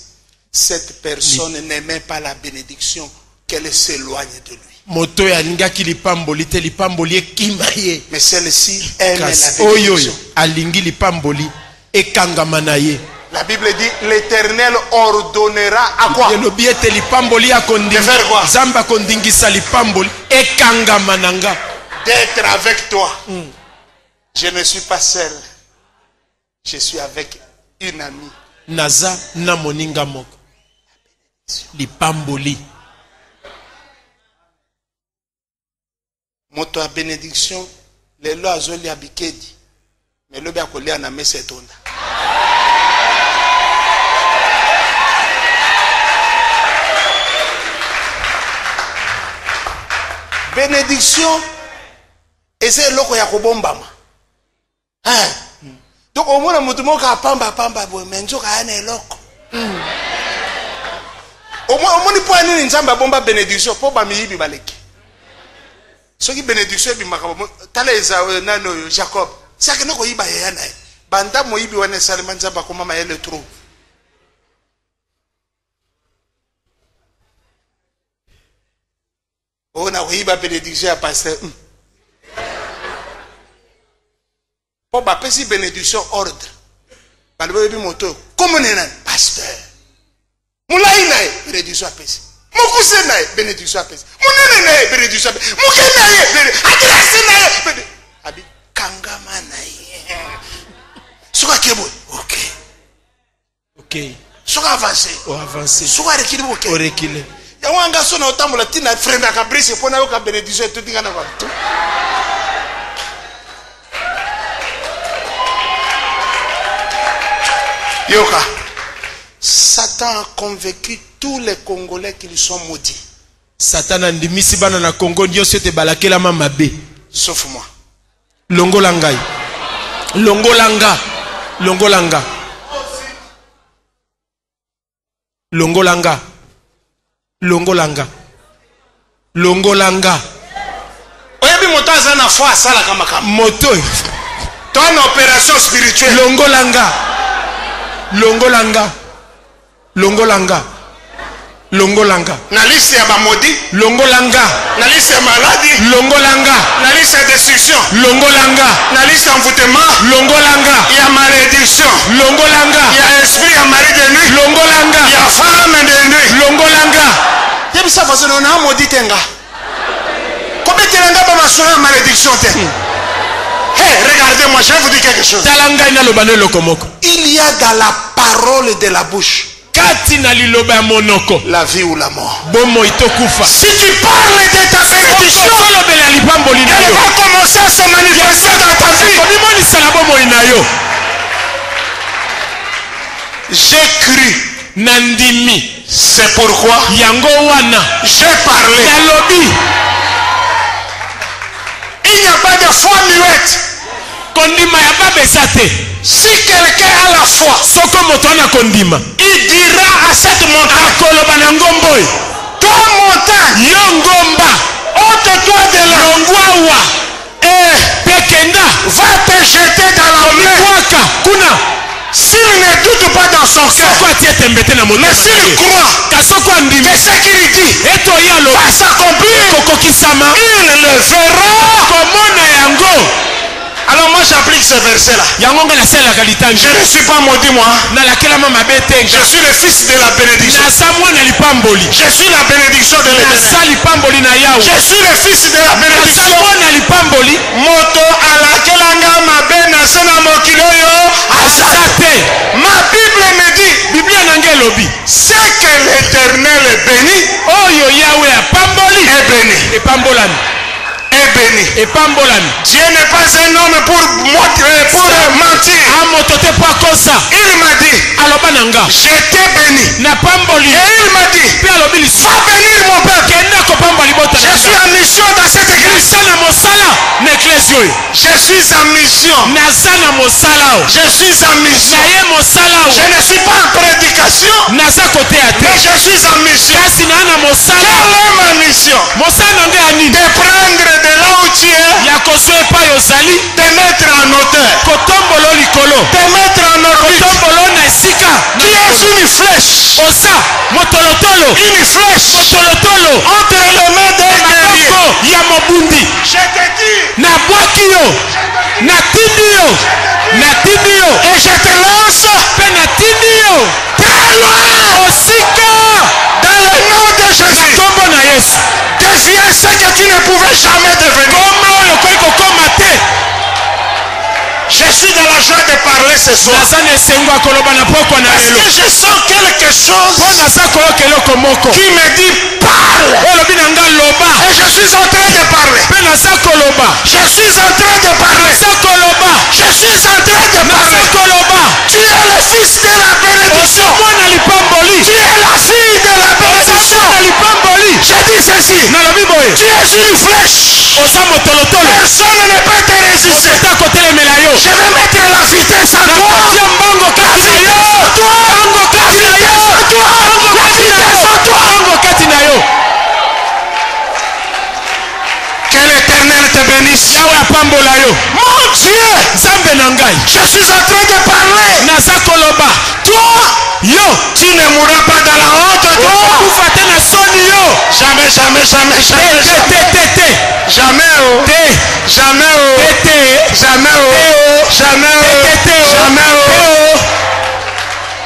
Cette personne n'aimait pas la bénédiction, qu'elle s'éloigne de lui. Moto ya lingaki lipamboli te lipamboli ekimaye. Mais celle-ci aime la bénédiction. Oyoyo alingi lipamboli ekangama na ye. La Bible dit l'Éternel ordonnera à quoi? De faire quoi? Zamba kondingisa lipamboli ekangama nanga. D'être avec toi. Je ne suis pas seul. Je suis avec une amie. Naza na moninga moko. Lipamboli. Moto a bénédiction. Les lois azoli abikedi. Mais le bien collé na messe etonda. Bénédiction. Et c'est loko ya kobombama. Hein? Donc au moins moto moka pamba boy menzo ka na eloko. Au moins ni po ani nzamba bomba bénédiction po ba miyibi baleki. Ce qui bénédiction est bimakabo. Taleza nano Jacob. C'est que nous koyiba yana. Banda moyibi wane salimanza bakoma mayele trop. On a koyiba bénédiction à pasteur. Pour bapesi bénédiction ordre. Balbebi moto. Comment n'est pasteur? Moulaï nae bénédiction à pesi. Moukuse nae bénédiction à pesi. Mounene nae bénédiction à pesi. Moukene nae bénédiction. Adirasi nae bénédiction. Abi kangama nae. Soka kebo. Ok. Ok. Soka avancé. Oh avancé. Soka rekile ok. O rekile. Ya wanga sona otambola tina frenda kabrise pona yoka bénédiction tout ngana kwa. Yoka. Satan a convaincu tous les Congolais qu'ils sont maudits. Satan a ndimisi bana na Congo ndio sote balakela mamabe. Sauf moi. Longolangai. Longolanga. Longolanga. Longolanga. Longolanga. Longolanga. Oyebi moto aza na foi asala kama kama. Moto. Ton opération spirituelle. Longolanga. Longolanga. Longolanga. Longolanga. Na liste ya bamodi. Longolanga. Na liste ya maladie. Longolanga. Na liste ya destruction. Longolanga. Na liste ya envoûtement. Longolanga. Ya malédiction. Longolanga. Ya esprit ya mari de nuit. Longolanga. Ya femme de nuit. Longolanga. Yebi sa façon on a maudit tenga. Combien de tenga ba masona ya malédiction te? Hey, regardez-moi, je vais vous dire quelque chose. Talanga ina lobane lokomoko. Il y a dans la parole de la bouche Kati na liloba monoko. la vie ou la mort. Bomo itokufa. Si tu parles de ta bénédiction, elle va commencer à se manifester dans ta vie. J'ai cru. Nandimi. C'est pourquoi Yango wana. j'ai parlé. Yalobi. Il n'y a pas de foi muette. Kondima ya babesate. Si quelqu'un a la foi, Soko motona kondima. il dira à cette montagne, Akoloba na ngomboy. toi montagne, Yongomba. ôte-toi de là Longwawa. et Pekenda. va te jeter dans la mer. Kwaka. Kuna. S'il ne doute pas dans son cœur, Soko atiete mbete na monoko. mais s'il croit Kasoko andimi. que ce qu'il dit Eto yalo. va s'accomplir, Kokokisama. il le fera. Komona yango. Alors moi j'applique ce verset là. Yango nga nasala kalitanga. Je ne suis pas maudit moi. Na lakela mama bete. Je suis le fils de la bénédiction. Na samwa na lipamboli. Je suis la bénédiction de Na l'Éternel. sa lipamboli na yawo. Je suis le fils de la Na bénédiction. samwa na lipamboli. Moto alakelanga mabe na sena mokili oyo azate. Azate. Ma Bible me dit, Biblia nange lobi. c'est que l'Éternel est béni, Oyo yawe apamboli. est béni, Epambolani. est béni. Epambolani. Dieu n'est pas un homme pour mentir. Amoto te pakosa. Il m'a dit, Aloba nanga. je t'ai béni. Na pamboli. Et il m'a dit, Pe alobi lisu. va bénir mon peuple. Kenda ko pamboli bota. Je suis en mission dans cette église. Sana mosala na eklesi oyo. Je suis en mission. Naza na mosala o. Je suis en mission. Na ye mosala o. Je ne suis pas en prédication, Naza kote ya te. mais je suis en mission. Kasi na na mosala. Quelle est ma mission? Mosala nange ya nini? De prendre de là où tu es, Ya kozwa epai ozali. de mettre en hauteur, Kotombolo likolo. de mettre en orbite. Kotombolo na esika. Tu es une flèche, Oza motolotolo. une flèche Motolotolo. entre les mains d'un guerrier. Maboko ya mobundi. Je te dis, Na bwaki yo. Na tindi yo. Na tindi yo. et je te lance Pe na tindi yo. très loin Osika. dans le nom de Na Jésus. kombo na Yesu. Deviens ce que tu ne pouvais jamais devenir. Kombo oyo koki kokoma te. Je suis dans la joie de parler ce soir. Naza na esengo ya koloba na pokwa na Parce lelo. que je sens quelque chose Po naza koyoka eloko moko. qui me dit parle. Olobi na nga loba. Et je suis en train de parler. Pe naza koloba. Je suis en train de parler. Naza koloba. Je suis en train de Naza parler. koloba. Tu es le fils de la bénédiction. Mwana lipamboli. Tu es la fille de la bénédiction. Mwana lipamboli. Je dis ceci. Nalobi boye. Tu es une flèche. Oza motolotolo. Personne ne peut te résister. Ota kotelemela yo. Je vais mettre la vitesse à toi. Nakotia mbango kati na yo. Mbango kati na yo. Mbango kati na yo. Mbango kati na yo. Que l'Éternel te bénisse. Yawe apambola yo. Mon Dieu, Nzambe na ngai. je suis en train de parler. Naza koloba. Toi, Yo. tu ne mourras pas dans la honte. Toi. Kufa te na soni yo. Jamais, jamais, jamais, jamais, Te. jamais, oh, Te. jamais, oh, Te. jamais, oh, jamais, oh, jamais, oh.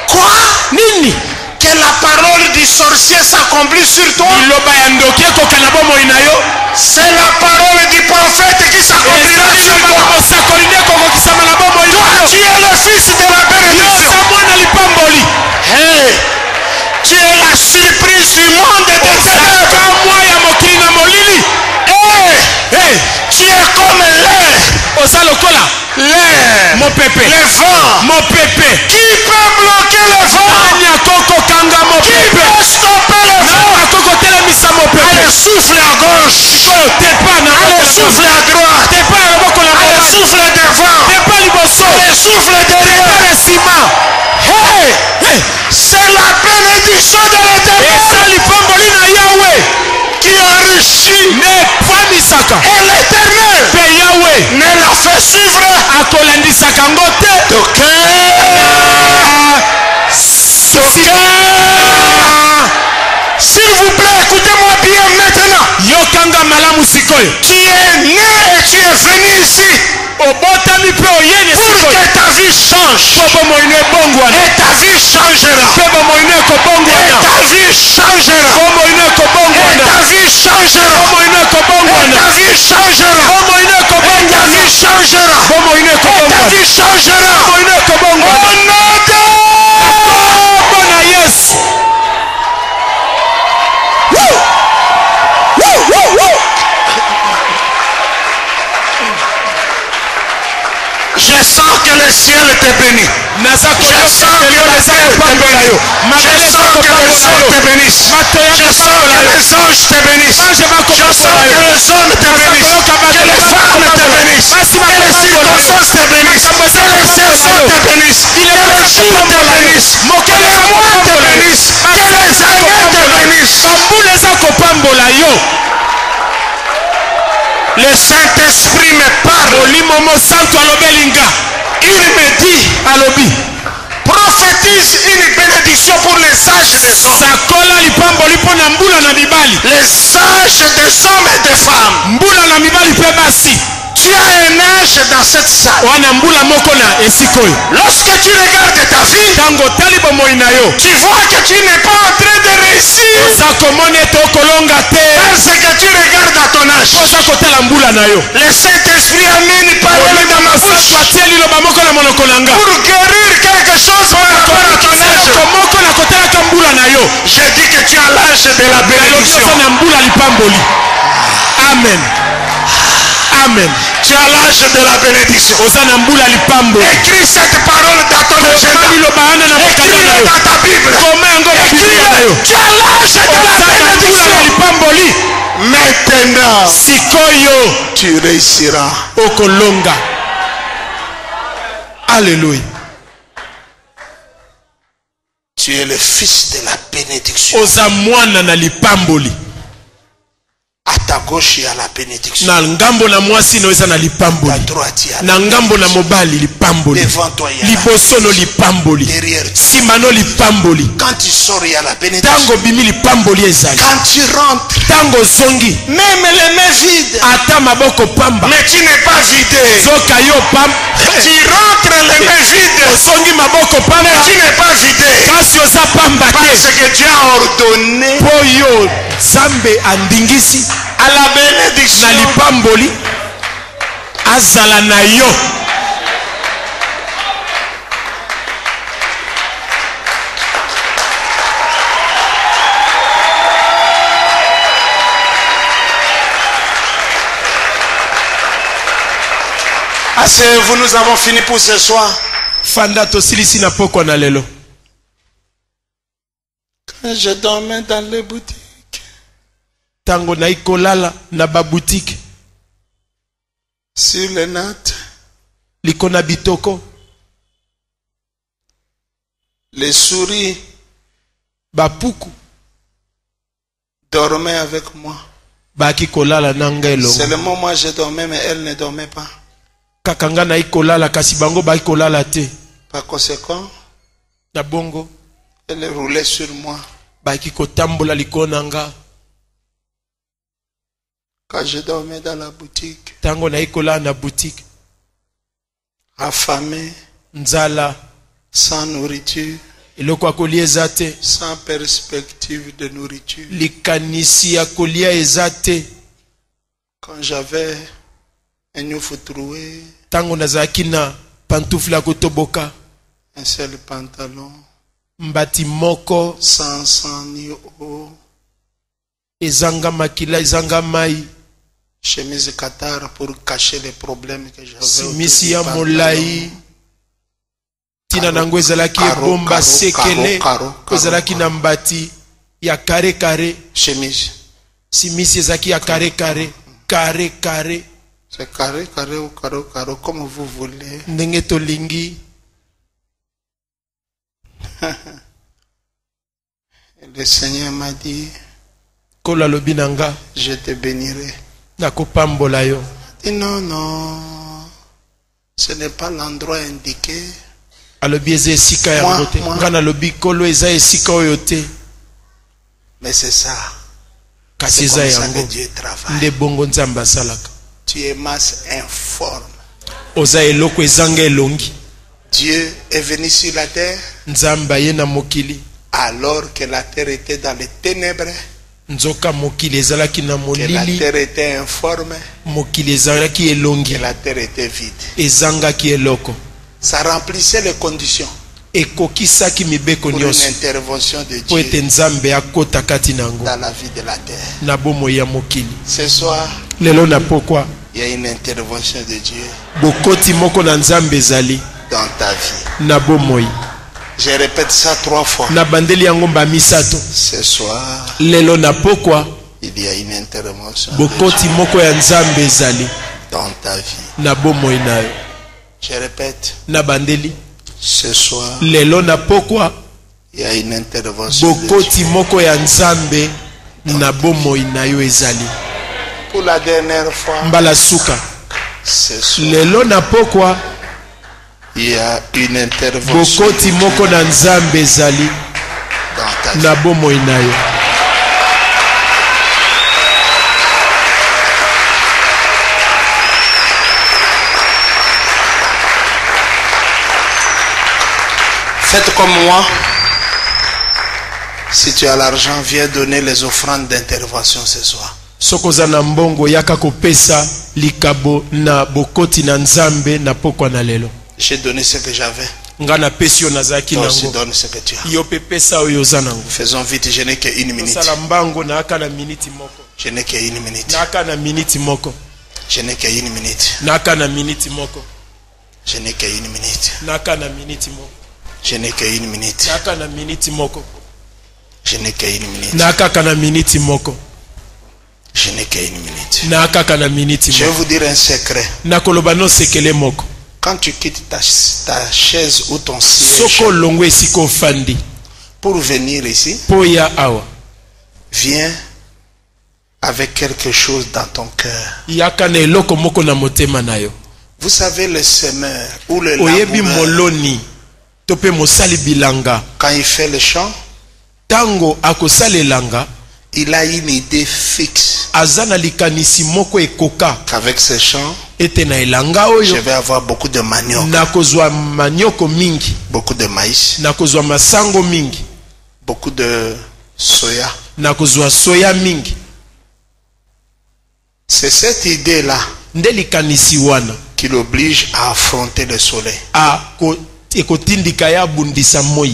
Quoi? Nini? Que la parole du sorcier s'accomplisse sur toi. Liloba ya ndoki ekokana bomoi na yo. C'est la parole du prophète qui s'accomplira sur toi. Osakoli ekokokisama na bomoi na Toi, yo. tu es le fils de la bénédiction. Yoza mwana lipamboli. Hey, tu es la surprise du monde de tes Ozaka élèves. mwa ya mokili na molili. Hey, tu es comme l'air. Oza lokola L'air. mopepe. Le vent. Mopepe. Qui peut bloquer le vent? Nani akokokanga Qui mopepe? peut stopper le vent? Nani akokotelemisa mopepe? Allez, souffle à gauche. Tepa na Allez, souffle à droite. tepa na loboko na Allez, mobali. souffle devant. Tepa liboso. Allez, souffle Tepa derrière. na nsima. Hey, c'est la bénédiction de l'Éternel Eza lipamboli na Yawe. qui enrichit. Ne pwamisaka. Et l'Éternel Pe Yawe ne la fait suivre akolandisaka ngo te. S'il vous plaît, écoutez-moi bien maintenant. Yokanga malamu sikoyo. Tu es né et tu es venu ici Obotami pe oyene pour sikoyo. que ta vie change. Po bomoi no ebongwana. Et ta vie changera. Pe bomoi no Et ekobongwana. ta vie changera. Bomoi no Et ekobongwana. ta vie changera. Bomoi no Et ekobongwana. ta vie changera. Bomoi no Et ta ekobongwana. vie changera. Bomoi no Et ta ekobongwana. vie changera. Bomoi no Au ekobongwana. nom de Kombo na Yesu. Je sens que le ciel te bénit. Naza Je sens que koyoka la terre te bénit. Je sens que le ciel te bénisse. Je sens que les anges te bénissent. Je sens que les hommes te bénissent. Que les femmes te bénissent. Que les circonstances te bénissent. Que les saisons te bénissent. Que les jours te bénissent. Que les mois te bénissent. Que les années te bénissent. bambula eza kopambola yo. Le Saint-Esprit me parle. Molimo mosantu alobelinga. Il me dit, Alobi. prophétise une bénédiction pour les sages des hommes. Sakola lipamboli mpo na mbula na mibali. Les sages des hommes et des femmes. Mbula na mibali mpe basi. Tu as un âge dans cette salle. Wana mbula moko na esika oyo. Lorsque tu regardes ta vie, Ntango otali bomoi na yo. tu vois que tu n'es pas en train de réussir. Oza komona ete okolonga te. Parce que tu regardes à ton âge. Oza kotala mbula na yo. Le Saint-Esprit a mis une parole dans ma bouche atie liloba moko na monoko na nga. pour guérir quelque chose par rapport à ton âge. Eloko moko na kotalaka mbula na yo. Je dis que tu as l'âge de la bénédiction. Oza na mbula lipamboli. Amen. Amen. Tu as l'âge de la bénédiction. Oza na mbula lipamboli. Écris cette parole dans ton agenda. Liloba wana na mokanda na Écris-le yo. dans ta Bible. Koma yango na Biblia na yo. Écris-le. Tu as l'âge de Oza la na mbula bénédiction. lipamboli. Maintenant, Sikoyo tu réussiras. okolonga. Alléluia. Tu es le fils de la bénédiction. Oza mwana na lipamboli. À ta gauche, il y a la bénédiction. Na ngambo na mwasi no eza na À lipamboli. droite, il y a la Na ngambo na mobali lipamboli. devant toi, il y a la Liboso no lipamboli. derrière toi. Sima no lipamboli. Quand tu sors, il y a la bénédiction. Tango bimi lipamboli ezali. Quand tu rentres, Tango zongi. même les mains vides, Ata maboko pamba. mais tu n'es pas vidé. Zoka yo pamba. Tu rentres les mains vides, Zongi maboko pamba. mais tu n'es pas vidé. Kasi oza pamba te. Parce que Dieu a ordonné Po yo Zambe andingisi à la bénédiction na lipamboli azala na yo. Asseyez-vous, nous avons fini pour ce soir. Fanda tosilisi na pokwa na lelo. Quand je dormais dans les boutiques, Tango na ikolala na baboutique. sur les nattes, Likona bitoko. les souris Bapuku dormaient avec moi. baki kolala nanga elongo. Seulement moi je dormais, mais elle ne dormait pas. Kakanga na ikolala kasi bango baki kolala te. Par conséquent, Na bongo elle roulait sur moi. baki kotambola likonanga. Quand je dormais dans la boutique, Tango na ikolala na boutique. affamé, Nzala sans nourriture, eloko akolia eza te. sans perspective de nourriture. Likanisi ya kolia eza te. Quand j'avais un ouf troué, Tango nazalaki na pantoufle ya kotoboka. un seul pantalon, Mbati moko sans sang ni eau, ezanga makila ezanga mai. chemise Qatar pour cacher les problèmes que j'avais. Simisi ya molai. Tina nango ezalaki ebomba sekele. Ezalaki na mbati ya kare kare. Chemise. Simisi ezalaki ya kare kare. Kare kare. C'est carré, carré ou carreau, carreau, comme vous voulez. Ndenge tolingi. Le Seigneur m'a dit, Kola lobi nanga. je te bénirai. Nakopambola yo. Il dit non, non, ce n'est pas l'endroit indiqué. Alobi eza esika yango te. Ngana lobi kolo eza esika oyo te. Mais c'est ça. Kasi C'est eza comme ça que yango. Dieu travaille. Nde bongo nzambe asalaka. Tu es masse informe. Oza eloko ezanga elongi. Dieu est venu sur la terre Nzambe aye na mokili. alors que la terre était dans les ténèbres, Nzoka mokili ezalaki na que la molili. terre était informe, Mokili ezalaki elongi. que la terre était vide. Ezangaki eloko. Ça remplissait les conditions Ekokisaki mibeko pour une nyonso. intervention de Po ete Dieu nzambe akota kati nango. dans la vie de la terre. Na bomoi ya mokili. Ce soir, Lelo na pokwa. il y a une intervention de Dieu Bokoti moko na nzambe ezali. dans ta vie. Na bomoi. Je répète ça 3 fois. Na bandeli yango mba misato. Ce soir, Lelo na pokwa. il y a une intervention de Bokoti Dieu moko ya nzambe ezali. dans ta vie. Na bomoi na yo. Je répète, Na bandeli. ce soir, Lelo na pokwa. il y a une intervention de Dieu. Bokoti moko ya nzambe. Na bomoi na yo ezali. Pour la dernière fois, Mbala suka. ce soir, Lelo na pokwa. il y a une intervention Bokoti moko na nzambe ezali. dans ta vie. Na bomoi na yo. Faites comme moi. Si tu as l'argent, viens donner les offrandes d'intervention ce soir. Sokoza na mbongo yaka kopesa likabo na bokoti na nzambe na pokwa na lelo. J'ai donné ce que j'avais. Nga na pesi yo nazaki Toi aussi nango. donne ce que tu as. Yo pe pesa oyo oza nango. Faisons vite, je n'ai qu'une minute. Sala mbango na aka na miniti moko. Je n'ai qu'une minute. Na aka na miniti moko. Je n'ai qu'une minute. Na aka na miniti moko. Je n'ai qu'une minute. Na aka na miniti moko. Je n'ai qu'une minute. Na aka na miniti moko. Je n'ai qu'une minute. Na aka na miniti moko. Je n'ai qu'une minute. Na aka na miniti Je vais moko. vous dire un secret. Na koloba no sekele moko. Quand tu quittes ta chaise ou ton siège Soko longwe esiko fandi. pour venir ici, Poya awa. viens avec quelque chose dans ton cœur. Yaka na eloko moko na motema na yo. Vous savez, le semeur ou le Oyebi laboureur, moloni. Tope mosali bilanga. quand il fait le champ, Tango akosalelanga. il a une idée fixe Azana likanisi moko ekoka. qu'avec ce champ, Ete na elanga je oyo. vais avoir beaucoup de manioc, Nakozwa manioko mingi. beaucoup de maïs, Nakozwa masango mingi. beaucoup de soya. Nakozwa soya mingi. C'est cette idée-là Nde likanisi wana. qui l'oblige à affronter le soleil. Ekotindika ya bundisa moi.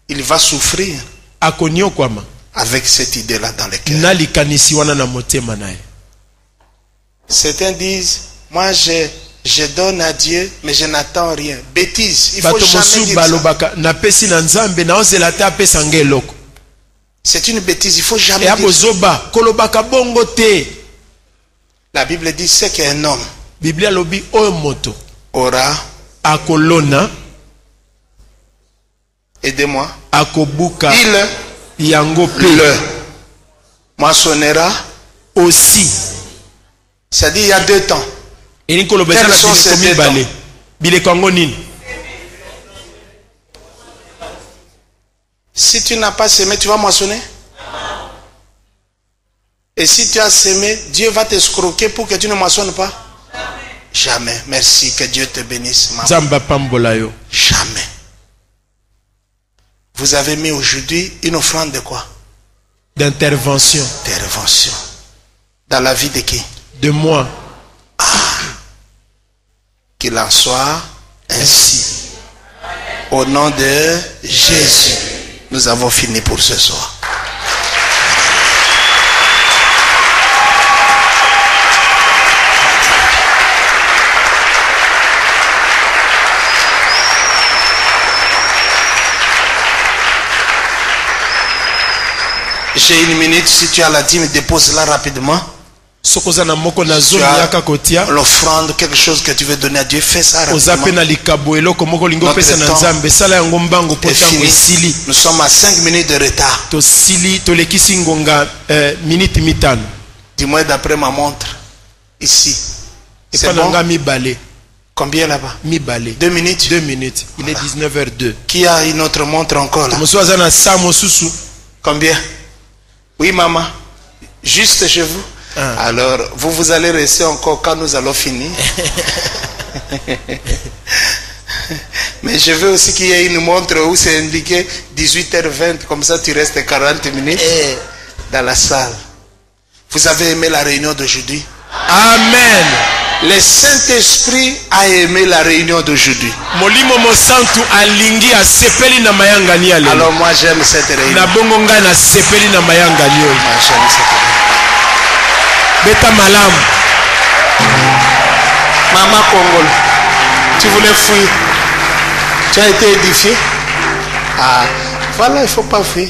Il va souffrir Akonyokwama. avec cette idée-là dans le cœur. Na likanisi wana na motema nae. Certains disent, moi je donne à Dieu, mais je n'attends rien. Bêtise, il faut Bato jamais mosu dire ça. balobaka na pesi na nzambe na ozela te apesa nge eloko. C'est une bêtise, il faut jamais Ya dire ça. bozoba kolobaka bongo te. La Bible dit, c'est qu'un homme Biblia lobi oyo moto aura, akolona aidez-moi, akobuka il yango pe le moissonnera aussi. C'est-à-dire il y a 2 temps. Quels sont ces 2 temps? Si tu n'as pas semé, tu vas moissonner. Et si tu as semé, Dieu va t'escroquer pour que tu ne moissonnes pas. Jamais. Merci, que Dieu te bénisse. Maman. Jamais. Vous avez mis aujourd'hui une offrande de quoi? D'intervention. D'intervention. Dans la vie de qui? De moi. Qu'il en soit ainsi. Au nom de Jésus. Nous avons fini pour ce soir. J'ai 1 minute, si tu as la dîme, dépose-la rapidement. L'offrande, quelque chose que tu veux donner à Dieu, fais ça rapidement. Nous sommes à 5 minutes de retard. Dis-moi d'après ma montre, ici. C'est bon? Combien là-bas? 2 minutes. 2 minutes. Il est 19h02. Qui a une autre montre encore là? Combien? Oui, maman. Juste chez vous. Alors, vous allez rester encore quand nous allons finir. Mais je veux aussi qu'il y ait une montre où c'est indiqué 18h20. Comme ça, tu restes 40 minutes dans la salle. Vous avez aimé la réunion d'aujourd'hui? Amen. Le Saint-Esprit a aimé la réunion d'aujourd'hui. Alors moi j'aime cette réunion. Moi j'aime cette réunion. Beta malam. Maman Congol, tu voulais fuir. Tu as été édifié. Ah, voilà, il ne faut pas fuir.